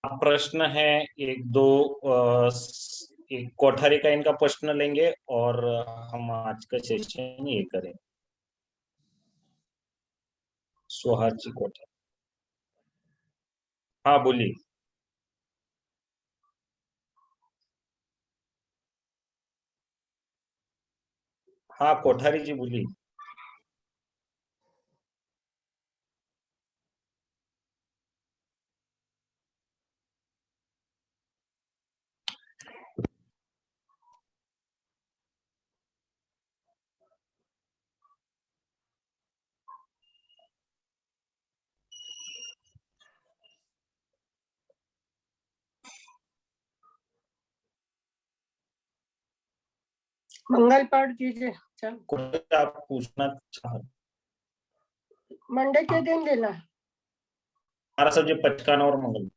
प्रश्न है एक दो एक कोठारी का इनका प्रश्न लेंगे और हम आज का सेशन ये करेंगे। सुहाची कोठारी, हाँ बोलिए। हाँ कोठारी जी बोलिए। मंगल पाठ कीजिए। चल कुछ आप पूछना चाह, मंडे के दिन लेना। हमारा सब्जेक्ट पचकाना और मंगल।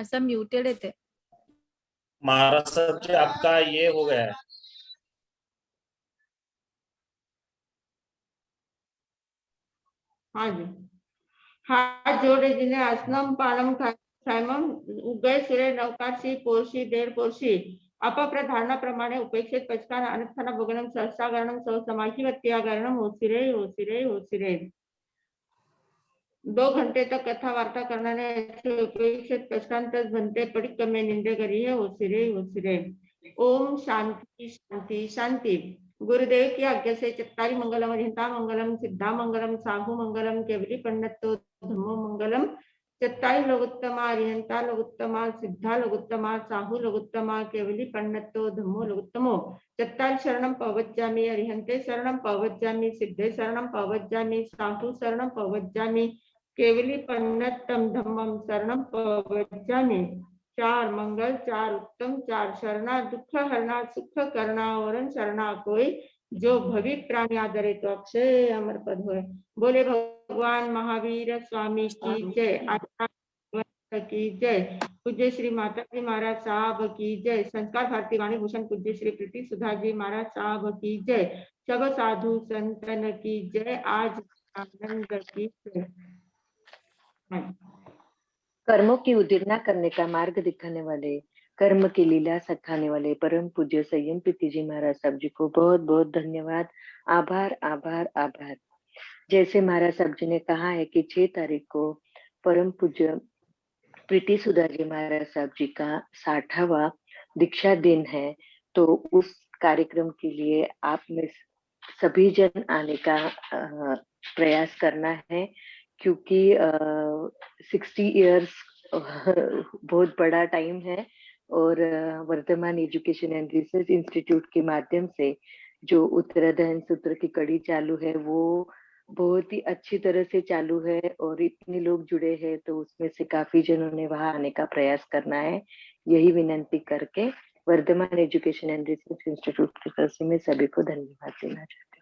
सब म्यूटेड है थे। हमारा सब्जेक्ट आपका ये हो गया है। हाँ जी, हाथ जोड़े जिन्हें आसनम पाणम क्षैमम उगय सूर्य नवकारशी पोषी देर पोषी अपप्रधारणाप्रमाणे उपेक्षित पचकान अनुत्थान भोगनम सहस्रागरणम सह समाहिवत्यागरणम होसिरे होसिरे होसिरे। 2 घंटे तक कथा वार्ता करने ऐसे उपेक्षित पचकांतस बनते पड़िक में निंदे करी है होसिरे होसिरे। ओम शांति शांति शांति। गुरुदेव की आज्ञा से चत्तारी मंगलम अरिहंता मंगलम सिद्धा मंगलम साहू मंगलम केवली पंडितो धम्मो मंगलम। चत्तारी लोकोत्तमा अरिहंता लोकोत्तमा सिद्धा लोकोत्तमा साहू लोकोत्तमा केवली पंडितो धम्मो लोकोत्तमो। चत्तारी शरणम पवज्जामि अरिहंते शरणम पवज्जामि सिद्धे शरणम पवज्जामि साहू शरणम पवज्जामि केवली पंडितम धम्मम शरणम पवज्जामि। 4 मंगल 4 उत्तम 4 शरणा दुख हरना सुख करना और शरणा कोई जो भवि प्राणी आदरे तो अक्षय अमर पद होए। बोले भगवान महावीर स्वामी की जय। आचार्य की जय। पूज्य श्री माता जी महाराज साहब की जय। संस्कार भारती वाणी भूषण पूज्य श्री प्रीति सुधा जी महाराज साहब की जय। सब साधु संतन की जय। आज आनंद की जय। कर्मों की उदिरना करने का मार्ग दिखाने वाले, कर्म की लीला सिखाने वाले परम पूज्य संयम प्रीति जी महाराज साहब जी को बहुत बहुत धन्यवाद। आभार आभार आभार। जैसे महाराज साहब जी ने कहा है कि 6 तारीख को परम पूज्य प्रीति सुधा जी महाराज साहब जी का 60वां दीक्षा दिन है, तो उस कार्यक्रम के लिए आप में सभी जन आने का प्रयास करना है, क्योंकि 60 इयर्स बहुत बड़ा टाइम है और Vardhaman education and research institute के माध्यम से जो उत्तराधायन सूत्र की कड़ी चालू है वो बहुत ही अच्छी तरह से चालू है और इतने लोग जुड़े हैं, तो उसमें से काफी जनों ने वहां आने का प्रयास करना है। यही विनंती करके Vardhaman education and research institute की तरफ से मैं सभी को धन्यवाद देना चाहती हूँ।